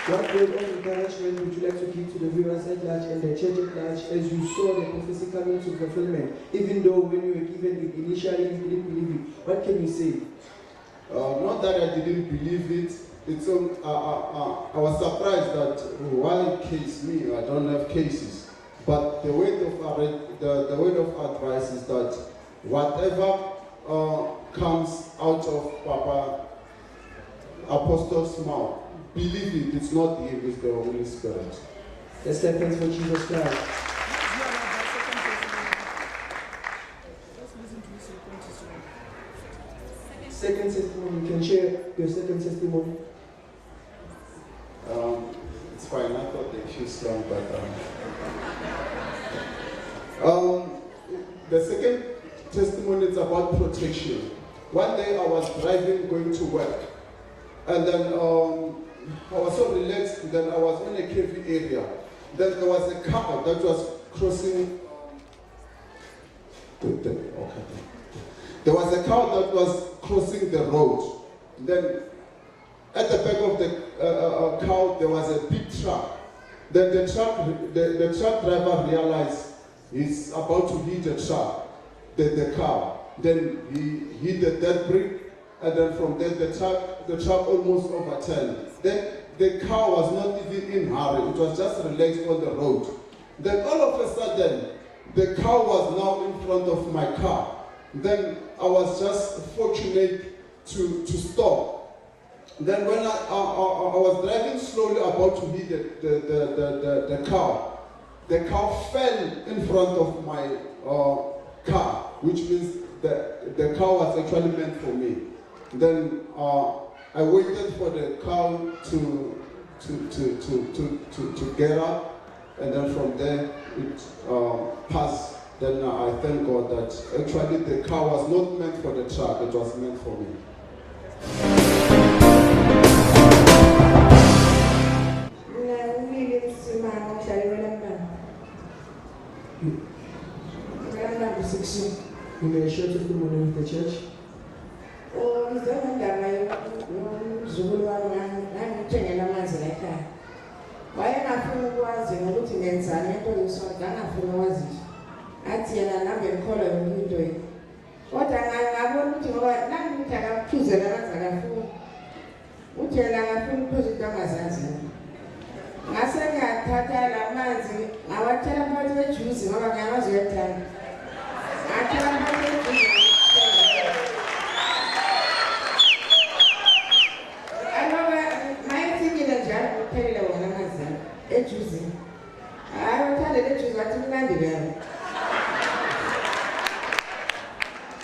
M: What word of encouragement would you like to give to the viewers at large and the church at large as you saw the prophecy coming to fulfillment? Even though when you were given it initially you didn't believe it, what can you say?
N: Not that I didn't believe it. It's I was surprised that why case me? I don't have cases. But the word of advice is that whatever comes out of Papa Apostle's mouth, believe it. It's not him. It's the Holy Spirit.
M: Let's step in for Jesus Christ. Second testimony. You can share your second testimony.
N: It's fine. I thought they feel strong, but the second testimony is about protection. One day I was driving, going to work, and then I was so relaxed. Then I was in a cavey area. Then there was a car that was crossing. There was a car that was crossing the road. Then at the back of the car there was a big truck. Then the truck driver realized he's about to hit the car. Then he hit the dead brake, and then from there the truck almost overturned. Then the car was not even in a hurry. It was just relaxed on the road. Then all of a sudden the car was now in front of my car. Then I was just fortunate to stop. Then when I was driving slowly about to hit the car fell in front of my car, which means the car was actually meant for me. Then I waited for the car to get up, and then from there it passed. Then I thank God that actually the car was not meant for the truck, it was meant for me.
M: 16, you may share testimony with the church.
O: Wayengafuna ukwazi ngokuthi ngenzani into yesonto angafuna ukwazi athi yena nami ngikholwa into yini kodwa ngabona ukuthi ngoba nangithi akaphuzela akazakafuni uthi yena akafuna ukuphuza into angazazi ngase ngiyathatha lamanzi ngawathela phakathi kwejuice ngoba ngiyakwazi ukuyathanda ngathela phakathi kwejuice ejuzini hayi uthande lejuzi wathi mnandi beyami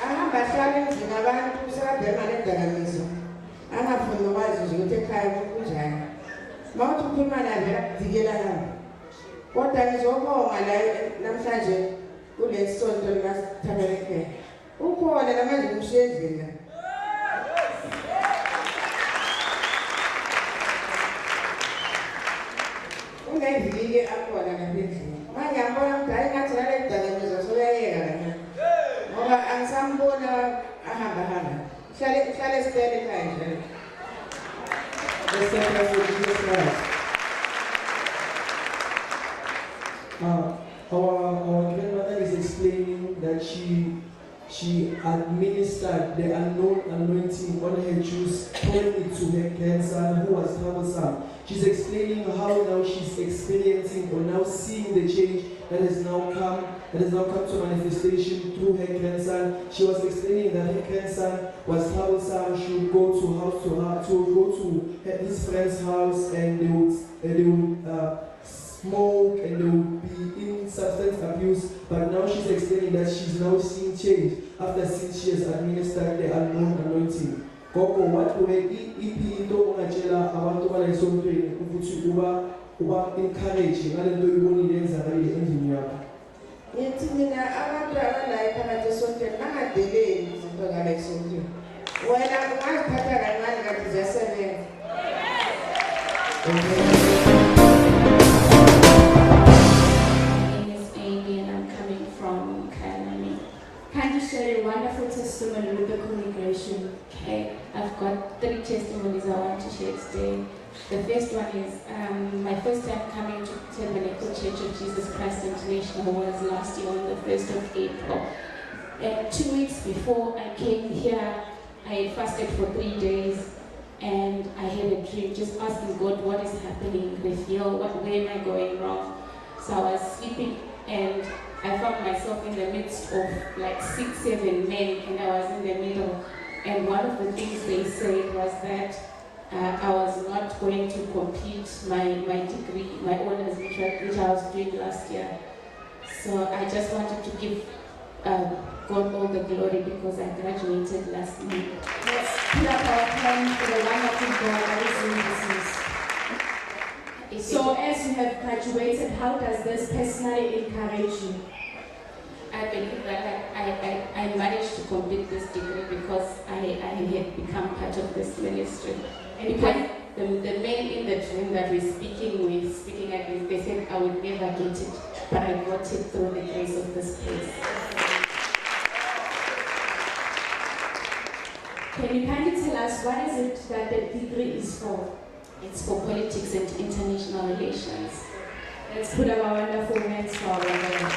O: ahamba ahlala endlini abantu sekabhema nedakamizwa angafuni nokwazi nje ukuthi ekhaya kunjani uma uthi ukhuluma naye vele akudikela yabo kodwa ngizobonga la namhlanje kule sonto likatabernacle ukhona namanje ngimshiye endlini la ngivile akhona ngaphendlini manje ngibona ukuthi hayi ngathi ngale dakamizwa soyayeka la ngoba angisambona ahamba hlale esitele ekhaya nje
M: Our grandmother is explaining that she administered the unknown anointing on her Jews, pouring it to her grandson who was troublesome. She's explaining how now she's experiencing or now seeing the change that has now come to manifestation through her grandson. She was explaining that her grandson was troublesome. She would go to house to house, to go to his friend's house, and they would smoke and they would be in substance abuse. But now she's explaining that she's now seeing change after since she has administered the unknown anointing. Koko what way ipinto ungachela abantu bala esontweni ukuthi uba encourage ngalento uyibonile enzakale endlini yakho.
O: Ngithi mina abantu abalayo phakathi esontweni bangadeleli izinto ngale esontweni. Wena ungaziphatha kancane kanti ziyasebenza.
I: Can you share a wonderful testimony with the congregation? Okay, I've got 3 testimonies I want to share today. The first one is my first time coming to Tabernacle Church of Jesus Christ International was last year on the 1st of April. And 2 weeks before I came here, I had fasted for 3 days and I had a dream just asking God what is happening with you, where am I going wrong? So I was sleeping and I found myself in the midst of like 6, 7 men and I was in the middle. And one of the things they said was that I was not going to complete my degree, my honors, which I was doing last year. So I just wanted to give God all the glory because I graduated last month. Let's put up our hands for the wonderful God that is in business. So as you have graduated, how does this personally encourage you?
H: I believe that I managed to complete this degree because I had become part of this ministry. And because the men in the dream that we're speaking against, they said I would never get it, but I got it through the grace of this place.
I: Can you kindly tell us what is it that the degree is for?
H: It's for politics and international relations.
I: Let's put up our wonderful hands for our Lord.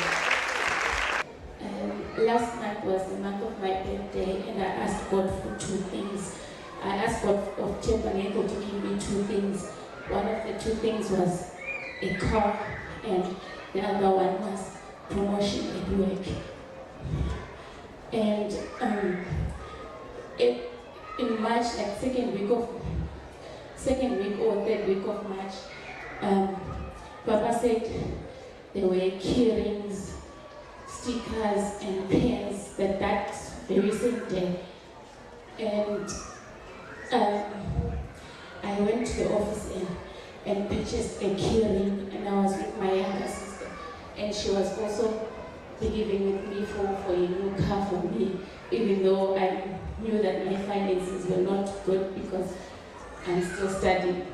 H: Last month was the month of my birthday and I asked God for 2 things. I asked God of Tabernacle to give me 2 things. One of the 2 things was a car and the other one was promotion at work. And in March, like second week or 3rd week of March, Papa said there were key rings, stickers and pens that very same day. And I went to the office and purchased a key ring and I was with my younger sister. And she was also believing with me for a new car for me, even though I knew that my finances were not good because I'm still studying.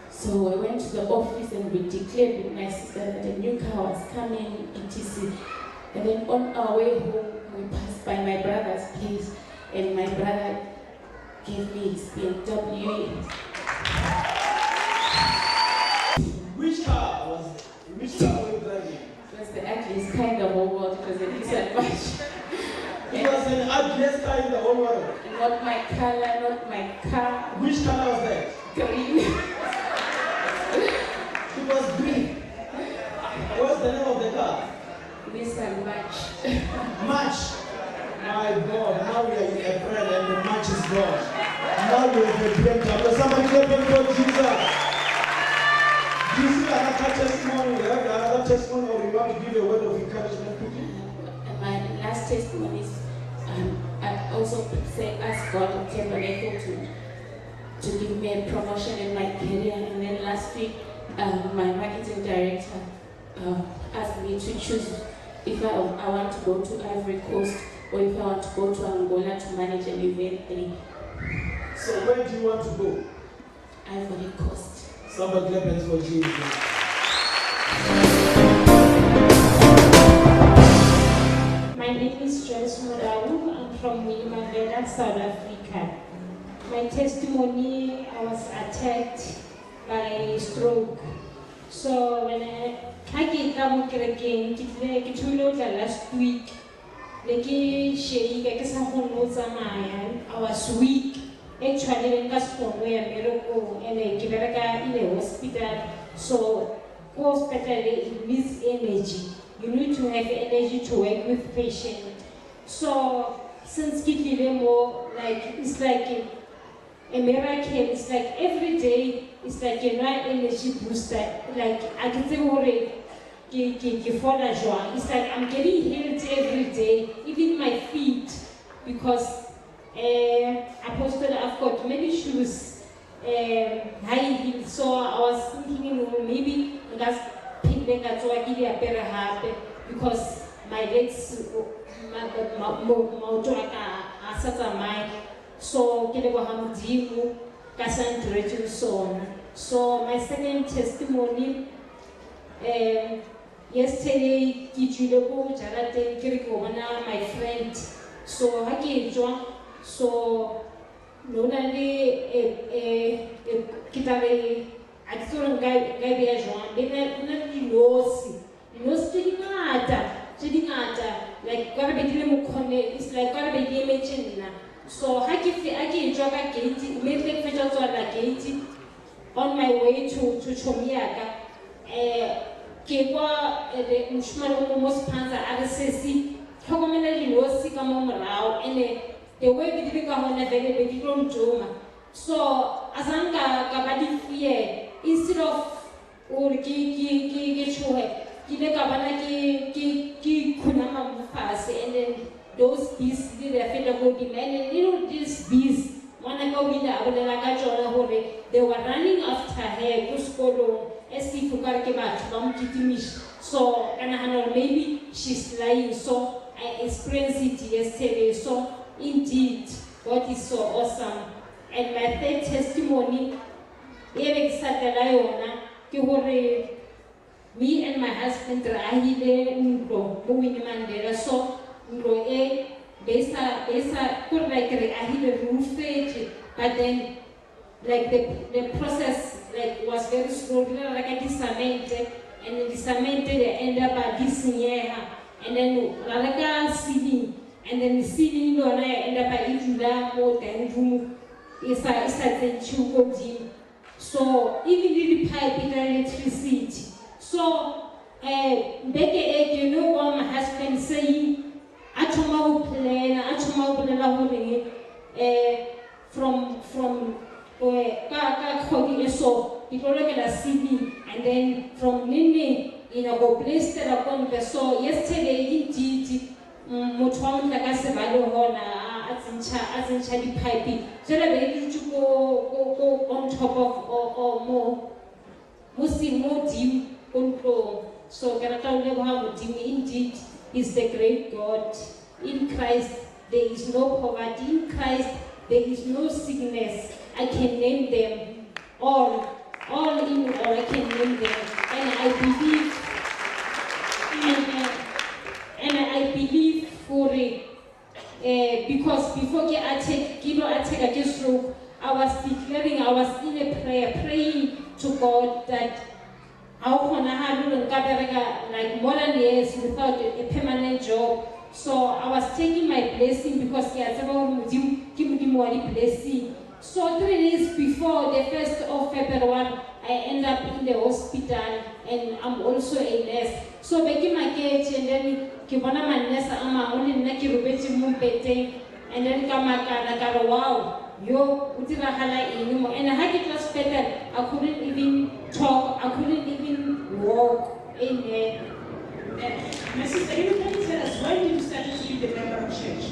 H: So I went to the office and we declared with my sister that a new car was coming, etc.
I: And then on our way home, we passed by my brother's place, and my brother gave me his BMW.
F: Which car was it? Which car were you driving?
I: It was the ugliest car in the whole world. It was a Nissan March.
F: It was an ugliest car in the whole world.
I: Not my color, not my car.
F: Which color was that?
I: Green.
F: It was green. What's the name of the car?
I: Nissan March.
F: March. My God, now we are in April and the March is gone. Now we have a BMW. Somebody clap for Jesus. Do you see another testimony? You have another testimony, or you want to give a word of encouragement quickly?
I: My last testimony is I also asked God to Nefale to give me a promotion in my career. And then last week, my marketing director asked me to choose if I want to go to Ivory Coast or if I want to go to Angola to manage an event there.
F: So where do you want to go?
I: Ivory Coast.
F: Somebody clap hands for Jesus.
P: My name is Joyce Murau. I'm from Wilimavela, South Africa. My testimony, I was attacked by stroke. So when I came again, last week, I was weak. Actually, when I was miracle and I in the hospital, so hospital it needs energy. You need to have energy to work with patients. So since more like it's like a miracle. It's like every day. It's like a energy booster. Like I can say it's like I'm getting healed every day, even my feet, because Apostle, I've got many shoes, high heels. So I was thinking, maybe that's pigment, so I give you a better habit because my legs, so so my second testimony, yesterday, my friend, so so not only I told him guy be a Joan, they like gotta be it's like gotta be imaging. So I can drop a gate, make the pictures on the gate on my way to Chomiaga. Kekwa the Mushman almost panza at the Sessi, Hogomenali was sick among Rao, and the way we did on a very big Joma. So, Azanga Gabadi fear, instead of or Kunama pass, and then those bees did a federal demand, and these bees, one I go with the they were running after her to school. As if you got so, and maybe she's lying. So, I experienced it yesterday. So, indeed, God is so awesome. And my third testimony, me and my husband are here in Mandela. So, but then, like the process was very slow, like a disament, and the disament they end up at this year, and then Ralaga ceiling, and then the ceiling end up at Ijula more than room is a chuko gym. So even the pipe in electricity. So Becky, you know what my husband saying, Atoma from so people look at a CD and then from Nini in a go place that upon the so yesterday indeed Mutwam Tagasavado Hona as in Chadi piping. So that they to go on top of or more deep control. So Karata indeed is the great God. In Christ there is no poverty, in Christ there is no sickness. I can name them all in all. I can name them, and I believe, and I without a permanent job. So I was taking my blessing because blessing. So 3 days before the 1st of February, I end up in the hospital and I'm also a nurse. So Becky Market and then Kibona Manessa Ama only Naki Rubeti Mumpete and then Kamakara, wow, yo, Utirahala anymore. And I had it was better. I couldn't even talk, I couldn't even walk in there.
C: My sister, you can tell us, why did you start to be the member of church?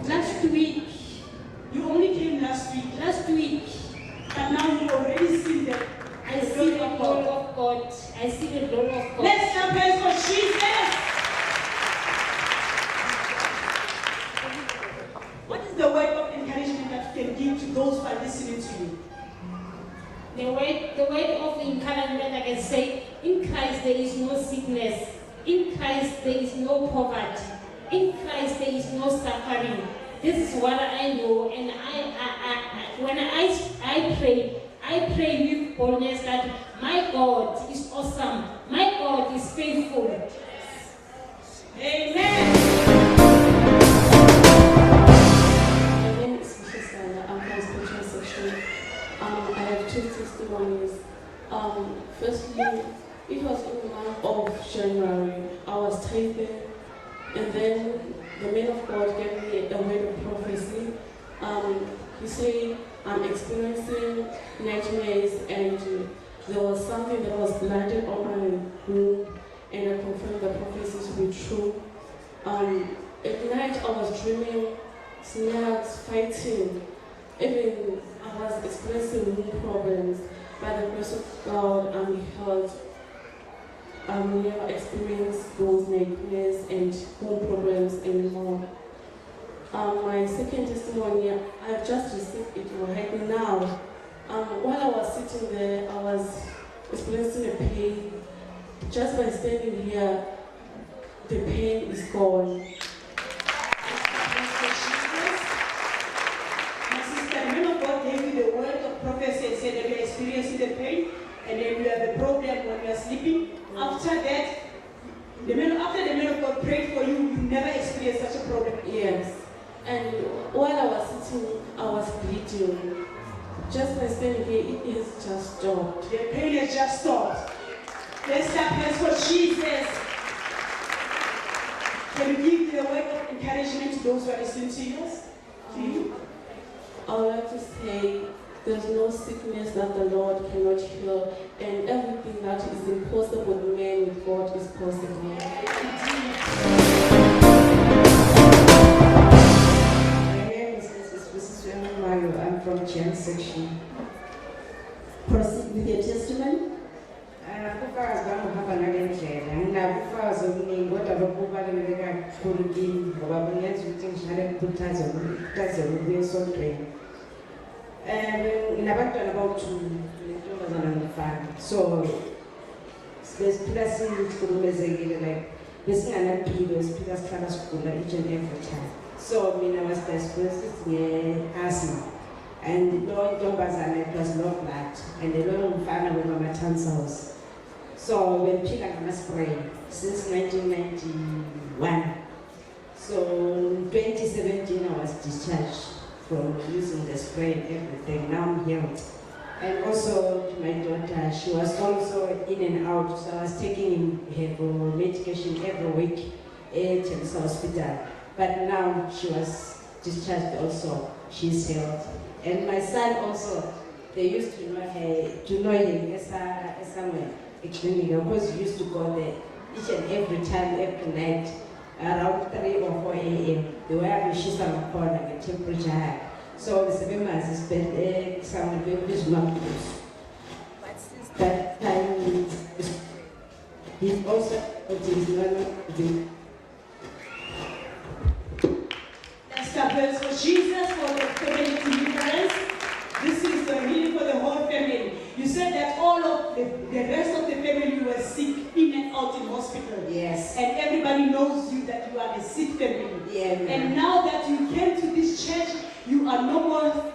P: Last week.
C: You only came last week?
P: Last week.
C: But now you already see that.
P: I see the glory of God. I see the glory of God.
C: Let's jump in for Jesus. What is the word of encouragement that you can give to those who are listening to you?
P: The word of encouragement, I can say, in Christ there is no sickness. In Christ there is no poverty. In Christ there is no suffering. This is what I know, and when I pray with boldness that my God is awesome, my God is faithful.
C: Amen.
Q: My name is Mishasana. I'm from spiritual section. I have 2 testimonies. Firstly, it was in the month of January. I was tithing, and then the man of God gave me a word of prophecy. He said, I'm experiencing nightmares, and there was something that was blinded on my room, and I confirmed the prophecy to be true. At night I was dreaming snakes fighting. Even I was experiencing room problems. By the grace of God, I'm healed. I've never experienced those nightmares and home problems anymore. My second testimony, I've just received it right now. While I was sitting there, I was experiencing a pain. Just by standing here, the pain is gone.
C: My sister, the man of God gave you the word of prophecy and said that you are experiencing the pain and then you have a problem when you are sleeping. After that, the man of God prayed for you, you never experienced such a problem.
Q: Yes. And while I was sitting, I was bleeding. Just by standing here, it has just stopped.
C: The pain has just stopped. Let's clap hands for Jesus. Can you give the word of encouragement to those who are listening to you?
Q: I would like to say, there's no sickness that the Lord cannot heal, and everything that is impossible with man, with God is possible.
L: My name is Mrs. Mario. I'm from Gen section. Proceed with your testimony. Kufazi bangihamba ngale ndlela nginakufazi okuningi kodwa lokhu kubaluleke kakhulu kimi ngoba kungenza ukuthi ngihlale ngikhuthazeke ukuya esontweni. Nginabantwana abawu-2 nentombazana nomfana, so besiphila sihlukumezekile, like besinganampilo, siphila sihlala sigula each and every time. So mina was diagnosed nge-asthma, and lo ntombazana it was low blood, and lo mfana wema-tonsils. So bengiphila ngama-spray since 1991. So in 2017 I was discharged from using the spray and everything. Now I'm healed. And also my daughter, she was also in and out, so I was taking her medication every week at the hospital. But now she was discharged also. She's healed. And my son also, they used to know him somewhere. Because he used to go there each and every time, every night, around 3 or 4 a.m. They were having shisa corner, the temperature high. So the famous is spent some very small. But since that time, he's also
C: Let's clap hands for Jesus for the family deliverance. This is the healing for the whole family. You said that all of the rest of the family were sick in and out in hospital.
L: Yes.
C: And everybody knows you that you are a sick family.
L: Yeah.
C: And now that you came to this church, you are no more.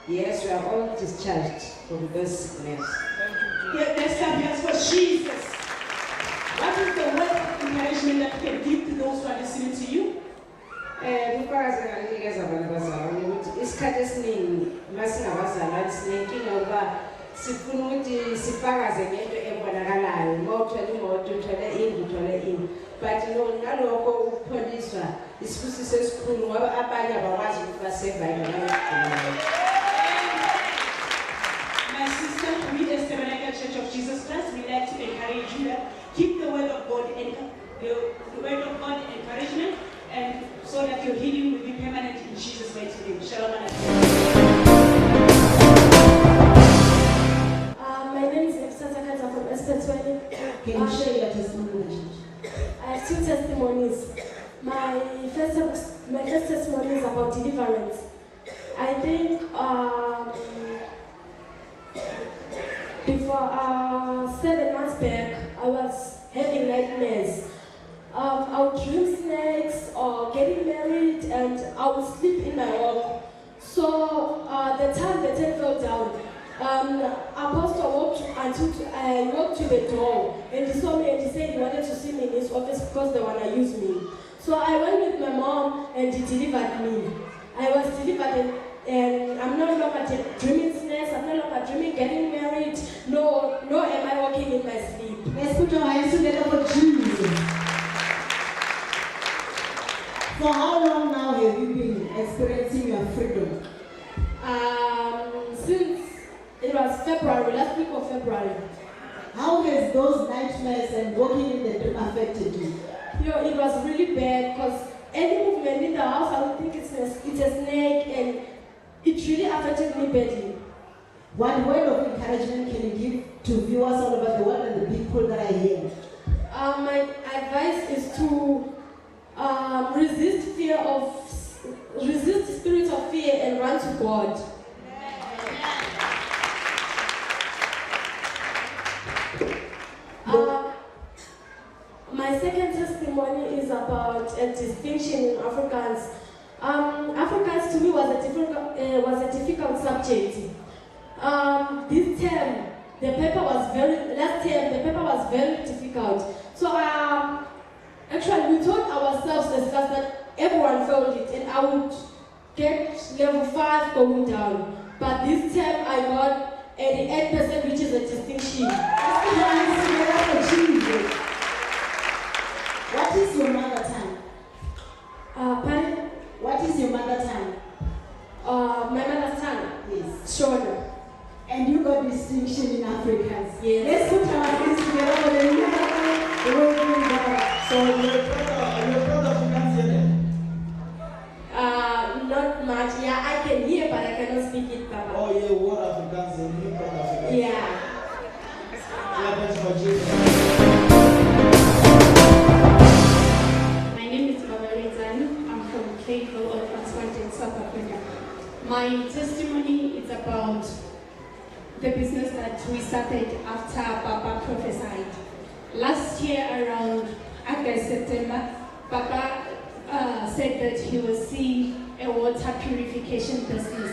L: Yes, we are all discharged from this sickness.
C: Let's clap hands for Jesus. What is the word of encouragement
B: encouragement that you can give to those who are listening to you?
O: Ubufakazi enganikeza abantu abazalwane ukuthi isikhathi esiningi masingabazalwane sinenkinga ukuba sifuna ukuthi sifakaze ngento ebonakalayo. Uma uthole imoto, uthole indlu, uthole indlu. But ngalokho ukupholiswa isibusiso esikhulu ngoba abanye abakwazi ukuthi basurvive ngalokho.
B: My sister, we as Tabernacle Church of Jesus Christ, we like to encourage you that keep the word of God and the word of God encouragement, and so that your healing will be permanent in Jesus' mighty name. Shalom alaikum.
R: My name is Efsata Kata from Espetwele.
L: Can you share your testimony?
R: I have 2 testimonies. My first testimony is about deliverance. I think before 7 months back, I was having nightmares. I would dream snakes or getting married, and I would sleep in my walk. So the time the tent fell down, Apostle walked to the door, and he saw me and he said he wanted to see me in his office because they want to use me. So I went with my mom and he delivered me. I was delivered and I'm no longer dreaming snakes, I'm no longer dreaming getting married, no am I walking in my sleep.
L: Let's put our hands together for Jesus. For how long now have you been experiencing your freedom?
R: Since it was February, last week of February.
L: How has those nightmares and walking in the dream affected you?
R: It was really bad because any movement in the house, I would think it's a snake, and it really affected me badly.
L: What word of encouragement can you give to viewers all over the world and the people that are here?
R: My advice is to resist spirits of fear and run to God. My second testimony is about a distinction in Afrikaans. Afrikaans to me was a difficult subject. This term, last term, the paper was very difficult. So actually we told ourselves as class that everyone failed it, and I would get level 5 going down. But this time I got 88%, which is a distinction.
L: What is your mother tongue?
R: Pardon?
L: What is your mother tongue?
R: My mother's tongue?
L: Yes.
R: Shona.
L: And you got distinction in Afrikaans.
R: Yes.
L: Let's put our hands together for the miracle.
F: So your brother Afrikaans here?
R: Not much. Yeah, I can hear, but I cannot speak it, Papa.
F: Oh yeah, what Afrikaans and you got Afrikaans?
R: Yeah.
F: Yeah, that's for Jesus.
S: My name is Babarizan. I'm from Faithful or Transplant in South Africa. My testimony is about the business that we started after Papa prophesied. Last year around August, September, Papa said that he will see a water purification business.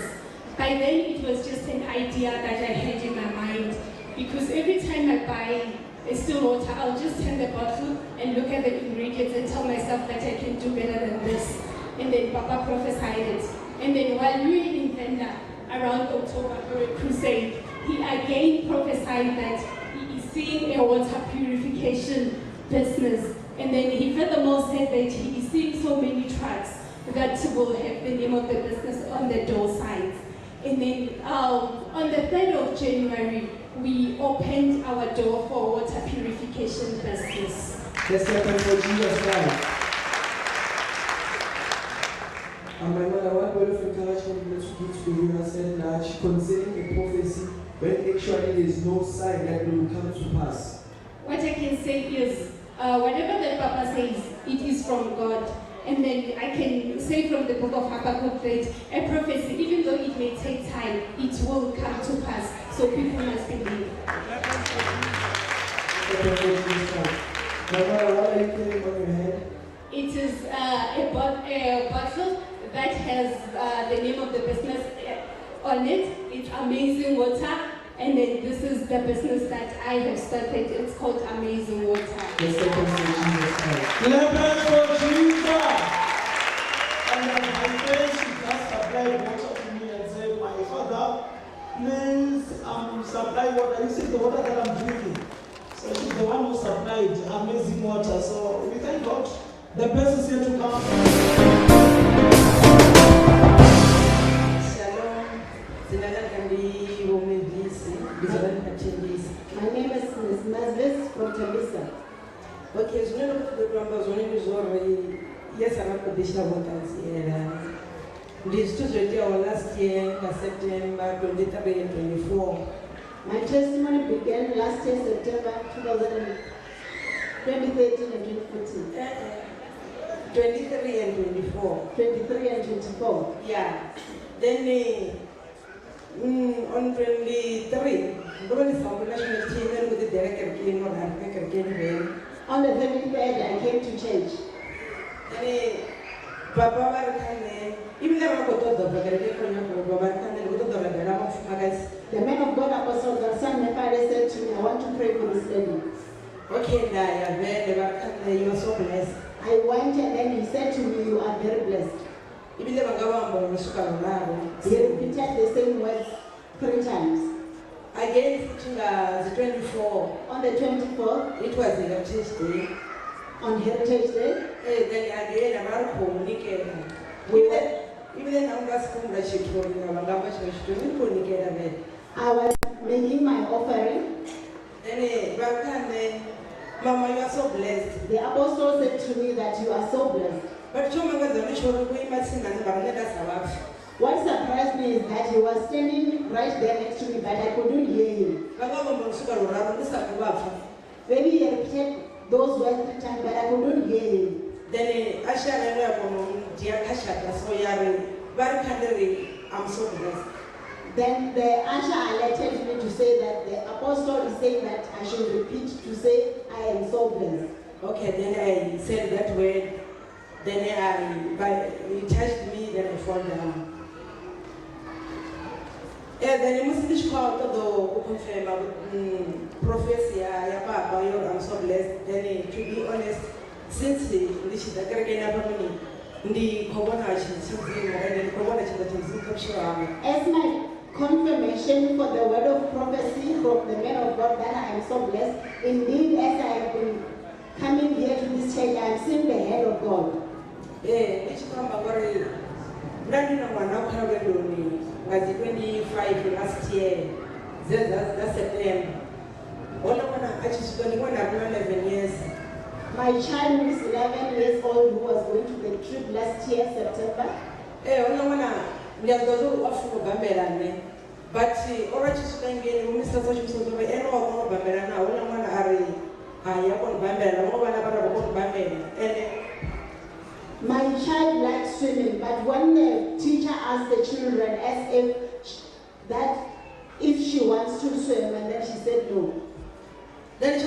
S: By then it was just an idea that I had in my mind, because every time I buy a still water, I'll just turn the bottle and look at the ingredients and tell myself that I can do better than this. And then Papa prophesied it. And then while we were in Venda around October for a crusade, he again prophesied that he is seeing a water purification business. And then he furthermore said that he is seeing so many trucks that will have the name of the business on the door signs. And then on the 3rd of January, we opened our door for water purification business.
M: Let's happen for Jesus Christ. And my mother, what word of encouragement to give to you? I said that concerning a prophecy when actually there is no sign that it will come to pass.
S: What I can say is, whatever the Papa says, it is from God. And then I can say from the book of Habakkuk that a prophecy, even though it may take time, it will come to pass. So people must believe.
M: My mother, what are you carrying on your head?
S: It is a bottle that has the name of the business on it. It's amazing water. And then this is the business that I have started. It's called Amazing Water.
F: Clap hands for Jesus. And then my friend, she just supplied water to me and said, my father, please supply water. You see the water that I'm drinking. So she's the one who supplied Amazing Water. So we thank God. The best is yet to come.
O: My name is Ms. Mazlis from Tabisa. Okay, so now the numbers only is already, yes, I'm not conditional waters. This Tuesday, last year, September 23 and 24. My testimony began last year, September 2013 and 2014. 23 and 24. 23 and 24. Yeah. Then on 23, on the 23rd, I came to church. Papa, even though the man of God, Apostle Godson Nefale, said to me, I want to pray for this lady. Okay, you are so blessed. I went and then he said to me, you are very blessed. He repeated the same words 3 times. Again, the 24. On the 24th, it was Heritage Day. On Heritage Day, then again, about communicating. Even then, I was making my offering. Then, Mama, you are so blessed. The apostle said to me that you are so blessed. But what surprised me is that he was standing right there next to me, but I couldn't hear him. Maybe he repeated those words 3 times, but I couldn't hear him. Then I'm so blessed. Then the usher alerted me to say that the apostle is saying that I should repeat to say I am so blessed. Okay, then I said that word. Then he touched me, then I fall down. Then you must call to confirm prophecy. I'm so blessed. Then to be honest, since the as my confirmation for the word of prophecy from the man of God that I am so blessed, indeed, as I have been coming here to this church, I have seen the hand of God. Was 25 last year, that's September. 11 years. My child who is 11 years old who was going to the trip last year, September. But already my child likes swimming, but when the teacher asked the children as if she wants to swim, and then she said no. Then she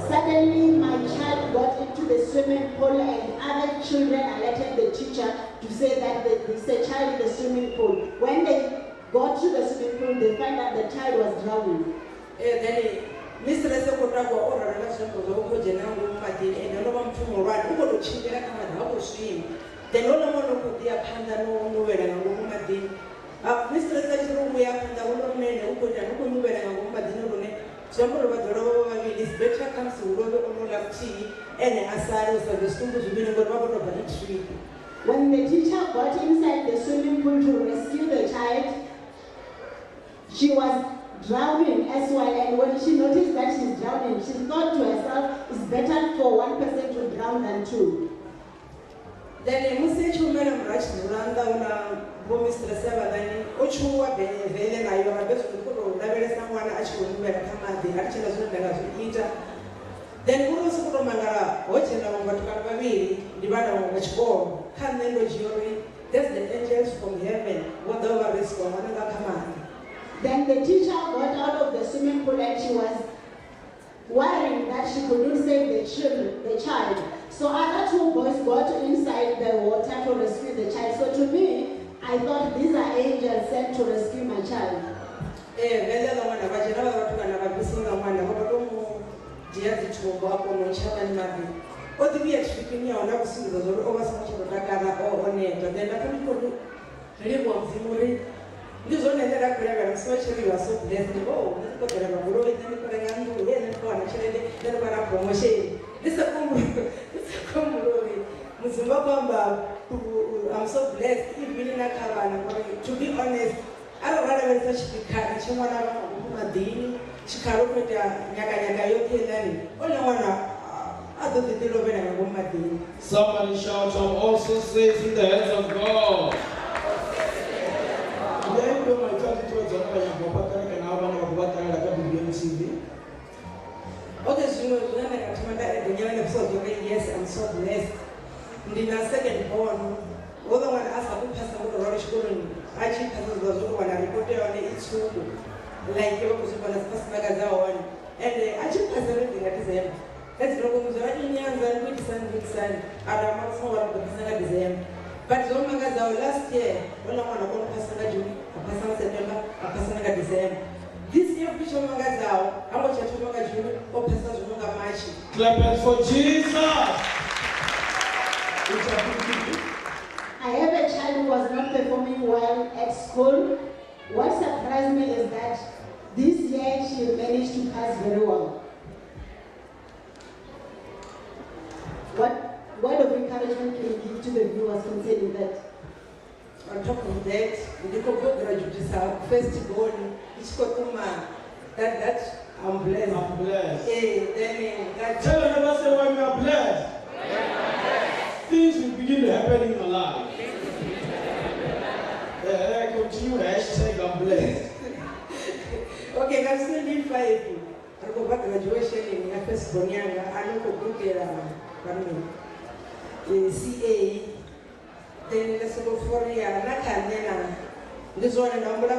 O: suddenly my child got into the swimming pool and other children alerted the teacher to say that there is a child in the swimming pool. When they got to the swimming pool, they found out the child was drowning. When the teacher got inside the swimming pool to rescue the child, she was drowning as well, and when she noticed that she's drowning, she thought to herself, it's better for one person to drown than 2. Then I must say to Madam Rachanda, Mr. Savadani, Ochua, Vele, I am a best to put there is someone actually who had come at the actual eater. Then who was Mangara, watching on what Kalvami, the man on which born, can then the jury, that's the angels from heaven, whatever is for another command. Then the teacher got out of the swimming pool and she was
T: worrying that she couldn't save the child. So other two boys got inside the water to rescue the child. So to me, I thought these are angels sent to rescue my child.
O: I'm so blessed. To be honest, I don't want to such a car. She want to Madini. She can't open the Madini.
F: Somebody shout, I'm also safe in the hands of God.
O: Okay, so yes, I'm so blessed. In the second born, other one asked a pastor to Rorish Gurun. I think Pastor was one I reported on it school, like you was on a first magazine. And I think Pastor everything at the same. Let's go to the Indians and good son, Adam also one of the person at the same. But Zone Magazine last year, when I want to go to Pastor June, a person September, a person at the same. This year, Bishop Magazine, how much I took June or Pastor Zunga Machi.
F: Clap it for Jesus!
T: I have a child who was not performing well at school. What surprised me is that this year she managed to pass very well. What word of encouragement can you give to the viewers concerning that?
O: On top of that, the graduate is our first born. It's that I'm blessed.
F: I'm blessed.
O: Then
F: tell another say when you are blessed. Things will begin to happen in your life. Continue hashtag I'm blessed.
O: Okay, I'm still in 5. I go back to graduation in my first Bonyanga. I look at CA. Then let's go for a year. This one and I'm going to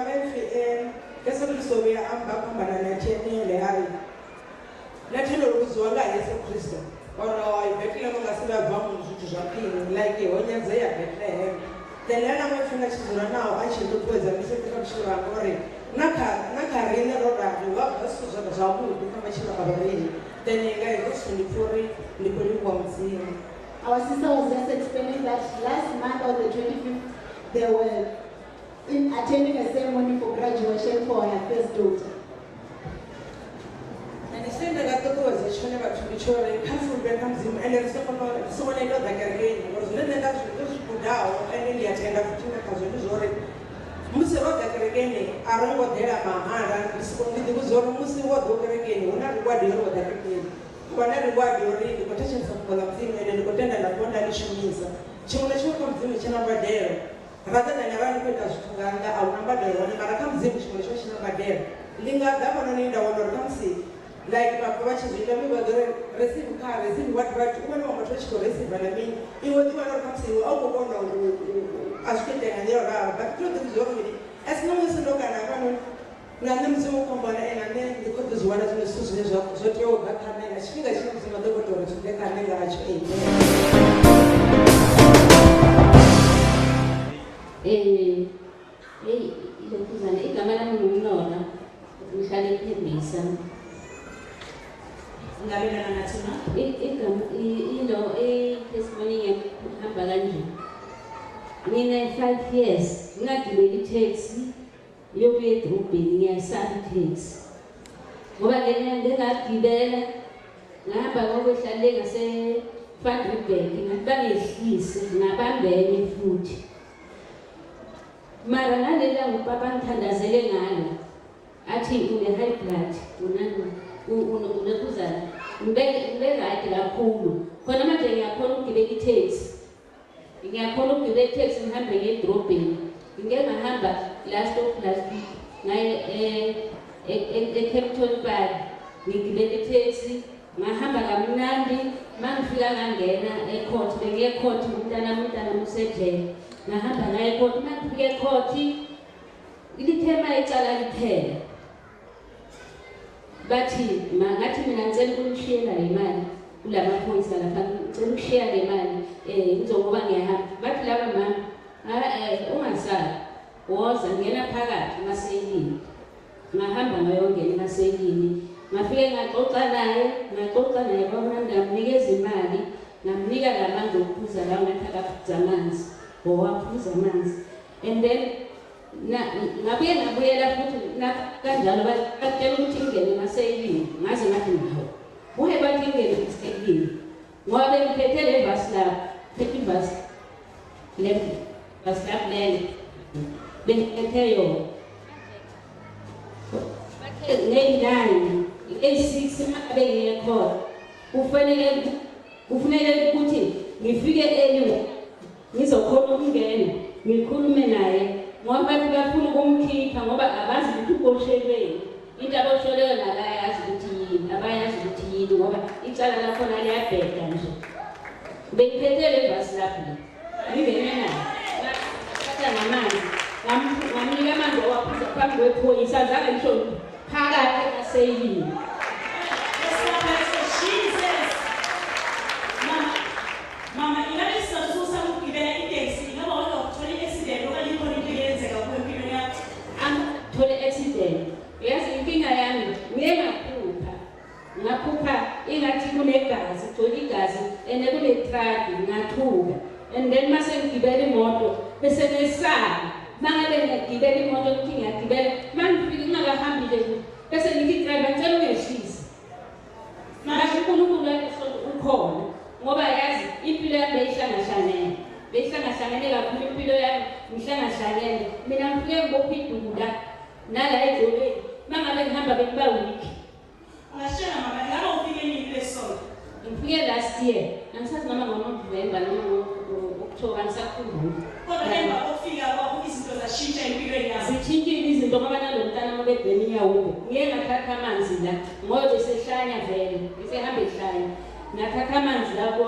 O: guess I'm so we are back on banana chain in the alley. Let you know who's one guy is a Christian. Or I bet you I'm bound to something like a one year there. Then I went from next to now. I should look with them. Mr. Worry. Naka in the road. You walk us to the Zabu, become a child of a lady. Then a guy goes to the Fury, Nicole won't see him.
T: Our sister was just explaining that last month on the 25th, they were attending a ceremony for graduation for her first daughter.
O: And he said that the was a show about to be sure and cancel becomes him and there's someone I know that again was then that was put down and then he attended 15,000 already. Musi roda again, I don't want there Mahara, this only the was all Musi what over again, when I reward you what again. When I reward you already, the quotations of Column and the content and what addition means. She will show comes in which number there. Rather than around with us to Ganga, our number there, when I come in, she will show number there. Linga, that one in the one or come see. Like my watches, you know, we were receive car, receive what one of my church to receive, and I mean, it was one of them say, oh, go on, as good and you're out, but through the already. As long as you look at a man, Random Zoom component, and then the good is one of the Susan of Zotio, but I speak as soon as you go to the Canada.
H: Igama lami ngumnona ngihlala ePhembisa.
G: Ngabelana nathi na?
H: Igama testimony ngihamba kanje. Mina 5 years ngagibela itaxi yokuya edrobheni ngiyasaba itaxi. Ngoba ngingagibela ngihamba ngokwehlala ngase Fadribek ngabangehlise ngabambene futhi. Mara ngalela ngupapa ngithandazele ngalo athi une high blood unekuzana ngibe right kakhulu khona manje ngiyakhona ukugibela itaxi ngihambe ngedrobheni ngihamba last week ngaye eCampton Park ngigibela itaxi ngahamba kamnandi mangifika ngangena ecourt bengiye court umntana usedlela ngahamba ngaye court mangifike court ilithema ecala liphela bathi ngathi mina ngicela ukunishiyela le mali kulama points lapha ngicela ukushiya le mali ngizokuba ngiyahamba bathi laba mama ungasala woza ngena phakathi emaseyilini ngahamba ngayongena emaseyilini ngafike ngaxoxa naye babona ngamnikeza imali ngamnika lamanzi okuphuza lawo ngathi akaphuza amanzi waphuza amanzi and then ngabuyela futhi kanjalo batshela ukuthi ngingene emaseyilini ngaze ngathi nawo buhe bathi ngingene emaseyilini ngoba bengiphethe le bhasi lapho phethe ibhasi lento lelo bengiphethe yona nge-9 e-6 bengiyekhona kufanele ukuthi ngifike early ngizokhona ukungena ngikhulume naye ngoba bathi bafuna ukumkhipha ngoba abazi ukuthi uboshelweni into aboshelweyo nakayazi ukuthi yini abayazi ukuthi yini ngoba icala lakhona liyabheda nje bengiphethe le bhasi lapho ngingene naye bathatha namanzi ngamnika amanzi owaphuza phambi kwephoyisa azange ngisho phakathi emaseyilini.
B: Mama, ingabe sizathu samugibela iteksi ngoba wona uthola i-accident okanye ikhona into eyenzeka kuwe empilweni yakho?
H: Angithole accident. Yazi inkinga yami ngaphupha ingathi kunegazi, gcwele igazi and kune-truck ngathuka. And then mase ngigibela imoto bese ngesaba. Mangabe ngigibela imoto ukuthi ngiyagibela mangifika ngingakahambile bese ngithi driver ngicela ungehlise. Manje uNkulunkulu ukhona ngoba yazi impilo yami beyihlangahlangene kakhulu impilo yami ngihlangahlangene mina ngifike ngibopha idunda nala edolweni mangabe ngihamba bekuba week.
B: Angashela mama ngabe ufike nini lesonto?
H: Ngifike last year angisazi noma ngoNovember noma ngo-October ngisakhumbula.
B: Kodwa emva kokufika kwakho izinto zashintsha empilweni yakho.
H: Zitshintshile izinto ngoba nalomntana uma bedeni inyawubo ngike ngathatha amanzi la ngoba besehlanya vele besehamba ehlanya ngathatha amanzi lapho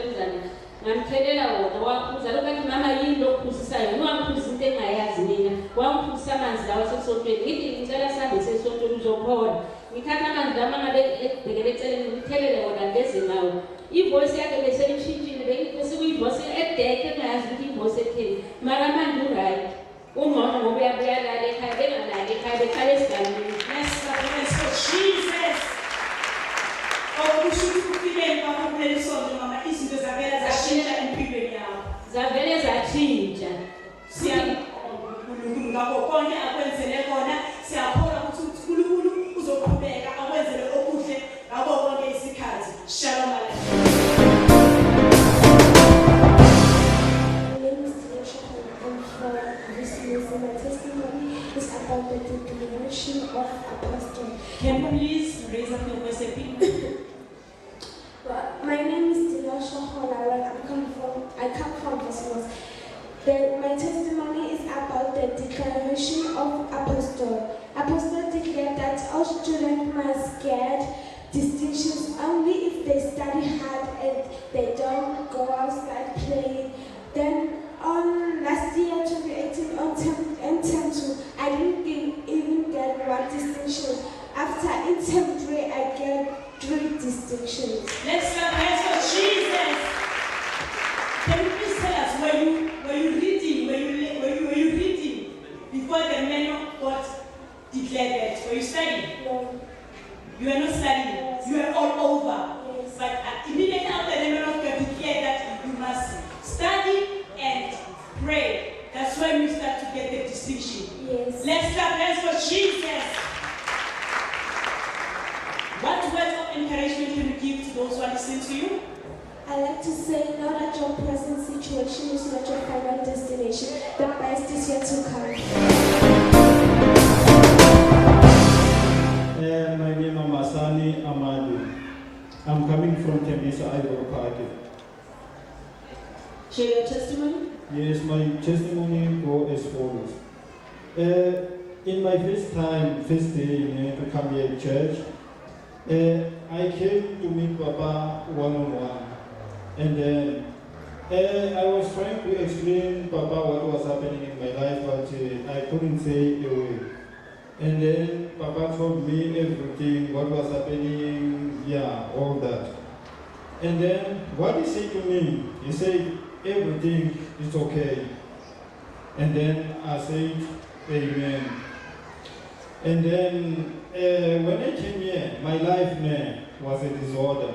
H: kuzana ngamthelela wona waphuza lokho mama yini lokuphuzisayo nowaphuza into engayazi mina wamphuzisa amanzi lawo asesontweni ngithi ngicela sihambe sesontweni uzophola ngithatha amanzi lawo mangabe ebhekele eceleni ngithelele wona ngeze ngawo ivoice yakhe bese ishintshile bese kuyivoice edeke engayazi ukuthi ivoice etheni mara manje uright ungcono ngoba uyabuyalala ekhaya bengalali ekhaya bekhaya esigameni.
B: Yes, Jesus. Kusho ukuthi ufike kwakho kuleli sonto mama izinto zavela zashintsha empilweni yakho.
H: Zavele zashintsha.
B: uNkulunkulu ngakho konke akwenzele kona siyakholwa ukuthi uNkulunkulu uzoqhubeka akwenzele okuhle ngakho konke isikhathi. Shalom aleichem.
R: My testimony is about the declaration of Apostle.
B: Can you please raise up your voice a bit?
R: My name is Dilasha Hola. I come from Vosmos. My testimony is about the declaration of Apostle. Apostle declared that all students must get distinctions only if they study hard and they don't go outside playing. Then on last year, 2018, on term 2, I didn't even get one distinction. After in term 3, I get 3 distinctions.
B: Let's clap hands for Jesus. Can you please tell us were you reading before the man of God declared that? Were you studying?
R: No.
B: You were not studying.
R: Yes.
B: You were all over.
R: Yes.
B: But immediately after the man of God declared that you must study and pray. That's when you start to get the distinction.
R: Yes.
B: Let's clap hands for Jesus. What words of encouragement can you give to those who are listening to you?
R: I like to say, know that your present situation is not your final destination. The best is yet to come.
U: My name is Masani Amadu. I'm coming from Temesa, Ivory Park.
B: Share your testimony?
U: Yes, my testimony goes as follows. In my first day to come here to church, I came to meet Papa one-on-one. And then I was trying to explain Papa what was happening in my life, but I couldn't say a word. And then Papa told me everything, what was happening, all that. And then what he said to me, he said, everything is okay. And then I said, amen. And then when I came here, my life was a disorder.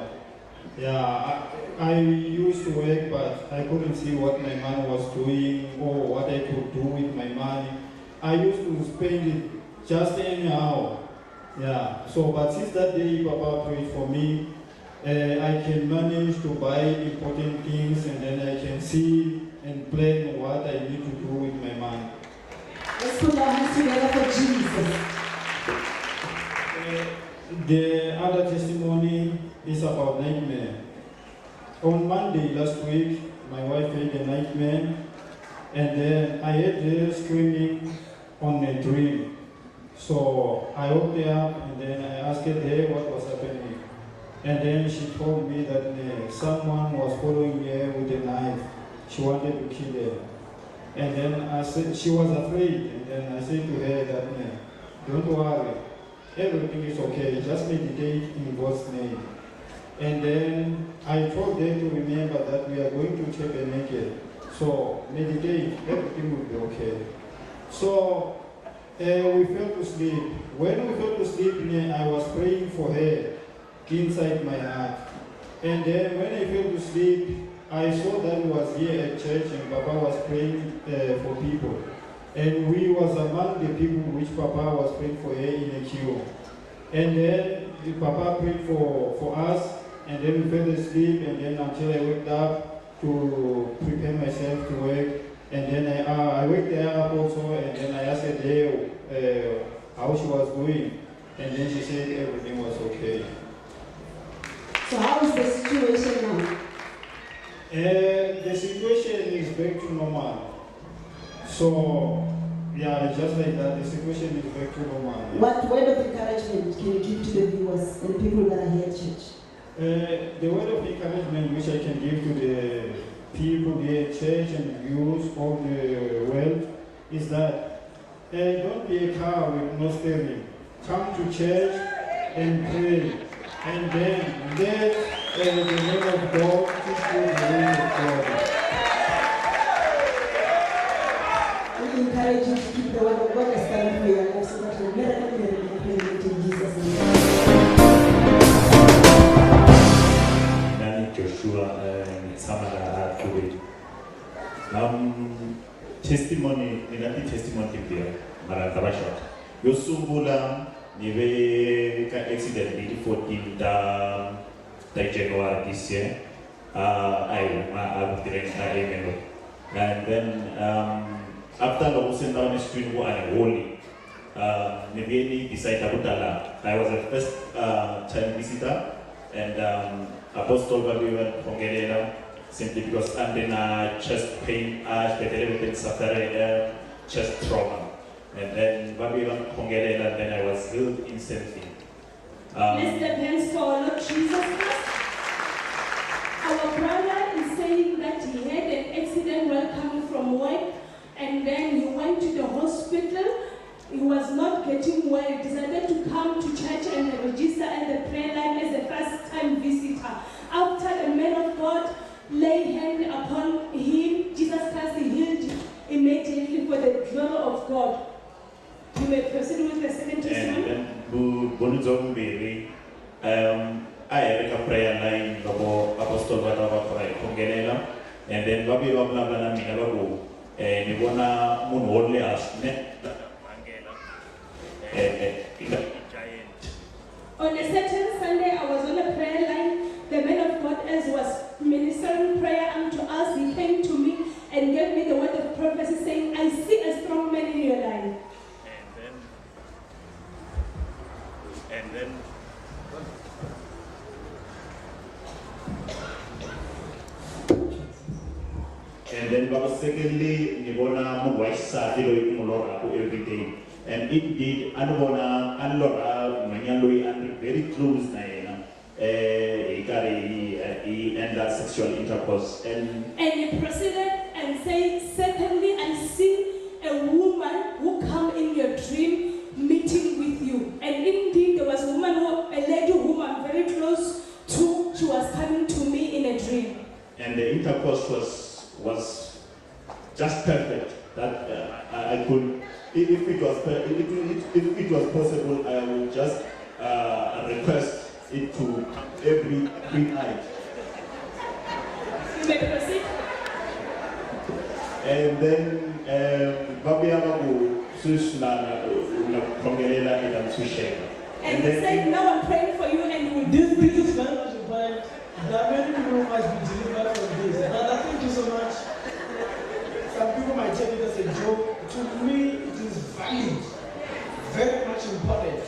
U: I used to work, but I couldn't see what my man was doing or what I could do with my money. I used to spend it just anyhow. But since that day, Papa prayed for me. I can manage to buy important things, and then I can see and plan what I need to do with my money.
T: Let's put our hands together for Jesus.
U: The other testimony is about nightmare. On Monday last week, my wife had a nightmare, and then I heard her screaming on a dream. So I woke her up, and then I asked her what was happening. And then she told me that someone was following her with a knife. She wanted to kill her. And then I said, she was afraid. And then I said to her that, don't worry, everything is okay, just meditate in God's name. And then I told her to remember that we are going to tabernacle. So meditate, everything will be okay. So we fell to sleep. When we fell to sleep, I was praying for her inside my heart. And then when I fell to sleep, I saw that we was here at church and Papa was praying for people. And we was among the people which Papa was praying for her in a queue. And then Papa prayed for us, and then we fell asleep, and then until I waked up to prepare myself to work. And then I waked her up also, and then I asked her how she was doing. And then she said everything was okay.
T: So how is the situation now?
U: The situation is back to normal. So, just like that, the situation is back to normal.
T: What word of encouragement can you give to the viewers and people that are here at church?
U: The word of encouragement which I can give to the people here at church and viewers all the world is that don't be a car with no steering. Come to church and pray. And then let the name of God teach you the way of God.
T: We encourage you to keep the word of God established for your life so that you miracle will be implemented in Jesus' name.
A: Nani Joshua Samara Kuwait. Testimony, ninati testimony there, Marantaba short. Yosungula nive ka accident in 14 January this year. And then after the Ocean down the street and holy, Niveni decided Abutala. I was the first time visitor, and Apostle Godson simply because I'm in chest pain, chest trauma. And then Babylon Pongerela, and then I was healed instantly.
B: Let's step hands for our Lord Jesus Christ. Our brother is saying that he had an accident while coming from work, and then he went to the hospital. He was not getting well. He decided to come to church and register at the prayer line as a first-time visitor. After the man of God laid hand upon him, Jesus Christ healed him immediately for the glory of God. You may proceed with the second testimony.
A: And then, I had a prayer line about Apostle Godson, and then Babi Babla Minababu, and you wanna moon only ask
B: On a certain Sunday, I was on a prayer line. The man of God, as was ministering prayer unto us, he came to me and gave me the word of prophecy, saying, I see a strong man in your life.
A: And then secondly, Nibona Mugwaisa every day. And indeed, Anubona, Anlora, Manyalui, and very close, he ended sexual intercourse. And
B: he proceeded and said, secondly, I see a woman who come in your dream meeting
A: if it was possible, I would just request it to every night.
B: You may proceed.
A: And then,
B: and he said, now I'm praying for you and you will
F: This is very much important. There are many people who must be delivered from this. Brother, thank you so much. Some people might take it as a joke. To me, it is valid. Very much important.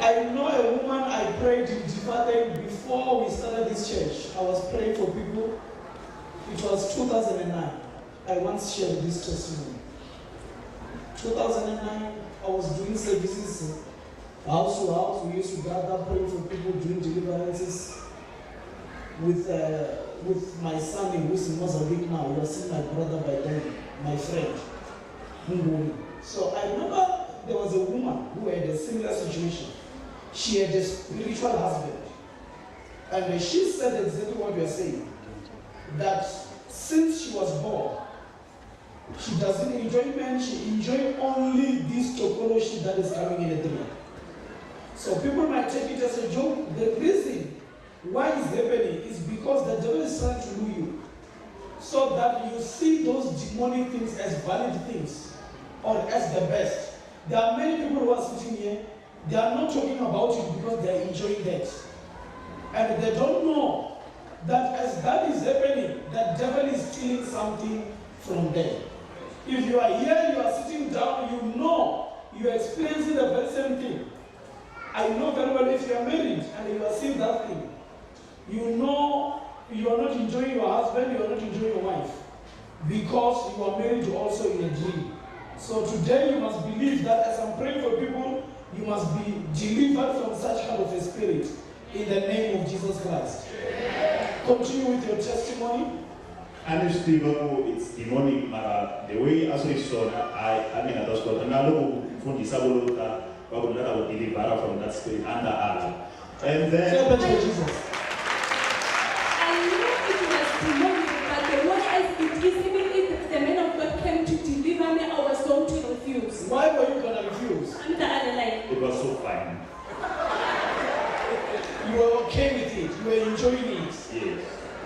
F: I know a woman I prayed in Jivaten before we started this church. I was praying for people. It was 2009. I once shared this testimony. 2009, I was doing services house to house. We used to gather praying for people doing deliverances with my son who is in Mozambique now. He was my brother by then, my friend. So I remember there was a woman who had a similar situation. She had a spiritual husband. And she said exactly what you are saying. That since she was born, she doesn't enjoy men, she enjoys only this topology that is coming in a dream. So people might take it as a joke. The reason why it's happening is because the devil is trying to lure you. So that you see those demonic things as valid things or as the best. There are many people who are sitting here, they are not talking about it because they are enjoying that. And they don't know that as that is happening, the devil is stealing something from them. If you are here, you are sitting down, you know you are experiencing the very same thing. I know very well if you are married and you are seeing that thing, you know you are not enjoying your husband, you are not enjoying your wife, because you are married also in a dream. So today you must believe that as I'm praying for people, you must be delivered from such kind of a spirit in the name of Jesus Christ. Continue with your testimony.
A: And it's demonic, but the way as we saw, I mean, I just got another from disabled deliver from that spirit under Allah. And then
B: I know it was demonic, but the one as it is, even if the man of God came to deliver me, I was going to refuse.
F: Why were you going to refuse?
B: I'm the other line.
A: It was so fine.
F: You were okay with it, you were enjoying it.
A: Yes.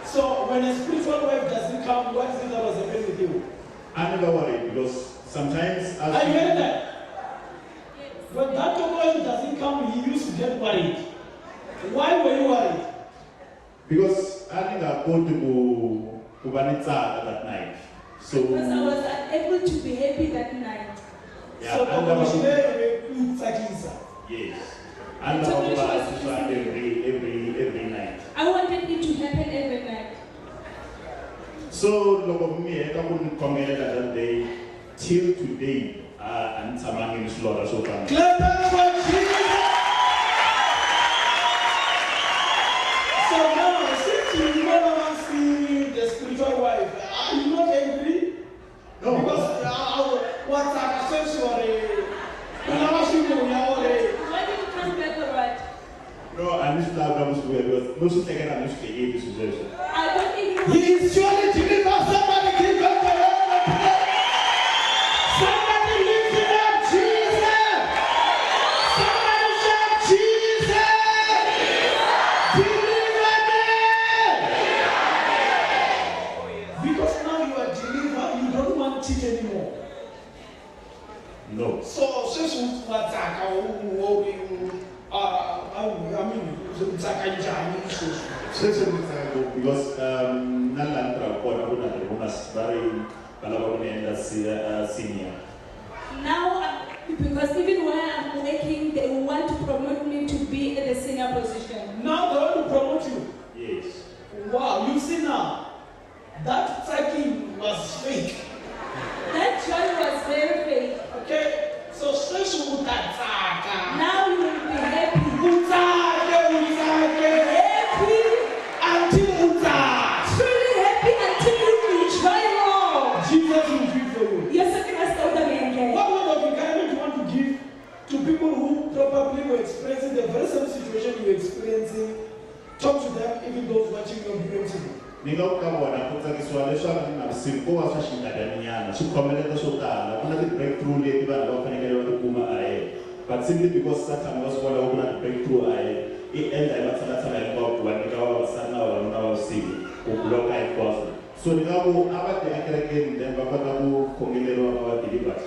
F: So when a spiritual wife doesn't come, what is it that was happening with you?
A: I'm never worried because sometimes
F: I hear that. When that wife doesn't come, he used to get worried. Why were you worried?
A: Because I think I go to Kubanitsa that night. So
B: because I was unable to be happy that night.
A: Yeah,
F: so
A: yes. And every night.
B: I wanted it to happen every night.
A: So me, I couldn't come here that day till today. And Samang in slaughter so far.
F: So now, since you never see the spiritual wife, are you not angry?
A: No.
F: Because what's that sexual?
B: Why did you come back or what?
A: No, I'm just glad I was aware because most of the time I'm just getting this suggestion.
B: I don't even.
F: He is surely deliver somebody give up the Lord and pray. Somebody lift it up, Jesus. Somebody shout, Jesus. Deliver me. Because now you are delivered, you don't want it anymore.
A: No.
F: So, since we attack,
A: because senior.
B: Now, because even when I'm working, they want to promote me to be in the senior position.
F: Now they want to promote you.
A: Yes.
F: Wow, you see now, that tagging was fake.
B: That joy was very fake.
F: Okay, so special
B: now you will be happy.
F: Happy until
B: truly happy until you enjoy more.
F: Jesus will give for you.
B: Yes, I can start again.
F: What word of encouragement you want to give to people who probably were experiencing the very same situation you were experiencing? Talk to them, even those watching you on YouTube.
A: kutsakisiwa leswaku navusiku ko wa swa xinkadyanyana swi khomelela swo tala ku na ti-breakthrough leti vanhu va fanekele va tikuma ahead but simply because Satan va swi vona ku na ti-breakthrough ahead i endla hi matshalatshala hinkwawo ku va nyika vavasati na vavanuna va vusiku ku bloka hinkwaswo so ni nga ku a va ti akerekeni then va kota ku khongeleriwa va va deliver.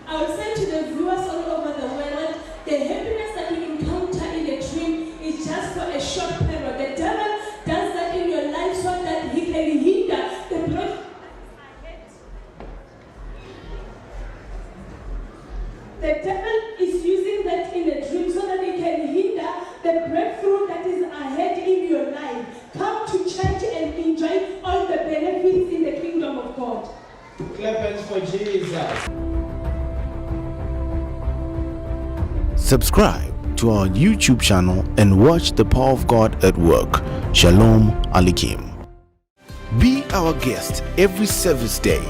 B: I would say to the viewers all over the world, the happiness that you encounter in a dream is just for a short period. The devil does that in your life so that he can hinder the breakthrough. The devil is using that in a dream so that he can hinder the breakthrough that is ahead in your life. Come to church and enjoy all the benefits in the kingdom of God.
F: Clap hands for Jesus.
D: Subscribe to our YouTube channel and watch the power of God at work. Shalom Aleichem. Be our guest every service day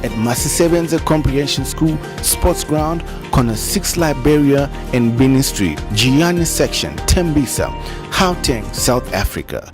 D: at Masisebenza Comprehension School, Sports Ground, Corner 6 Liberia and Benin Street, Gianni Section, Tembisa, Gauteng, South Africa.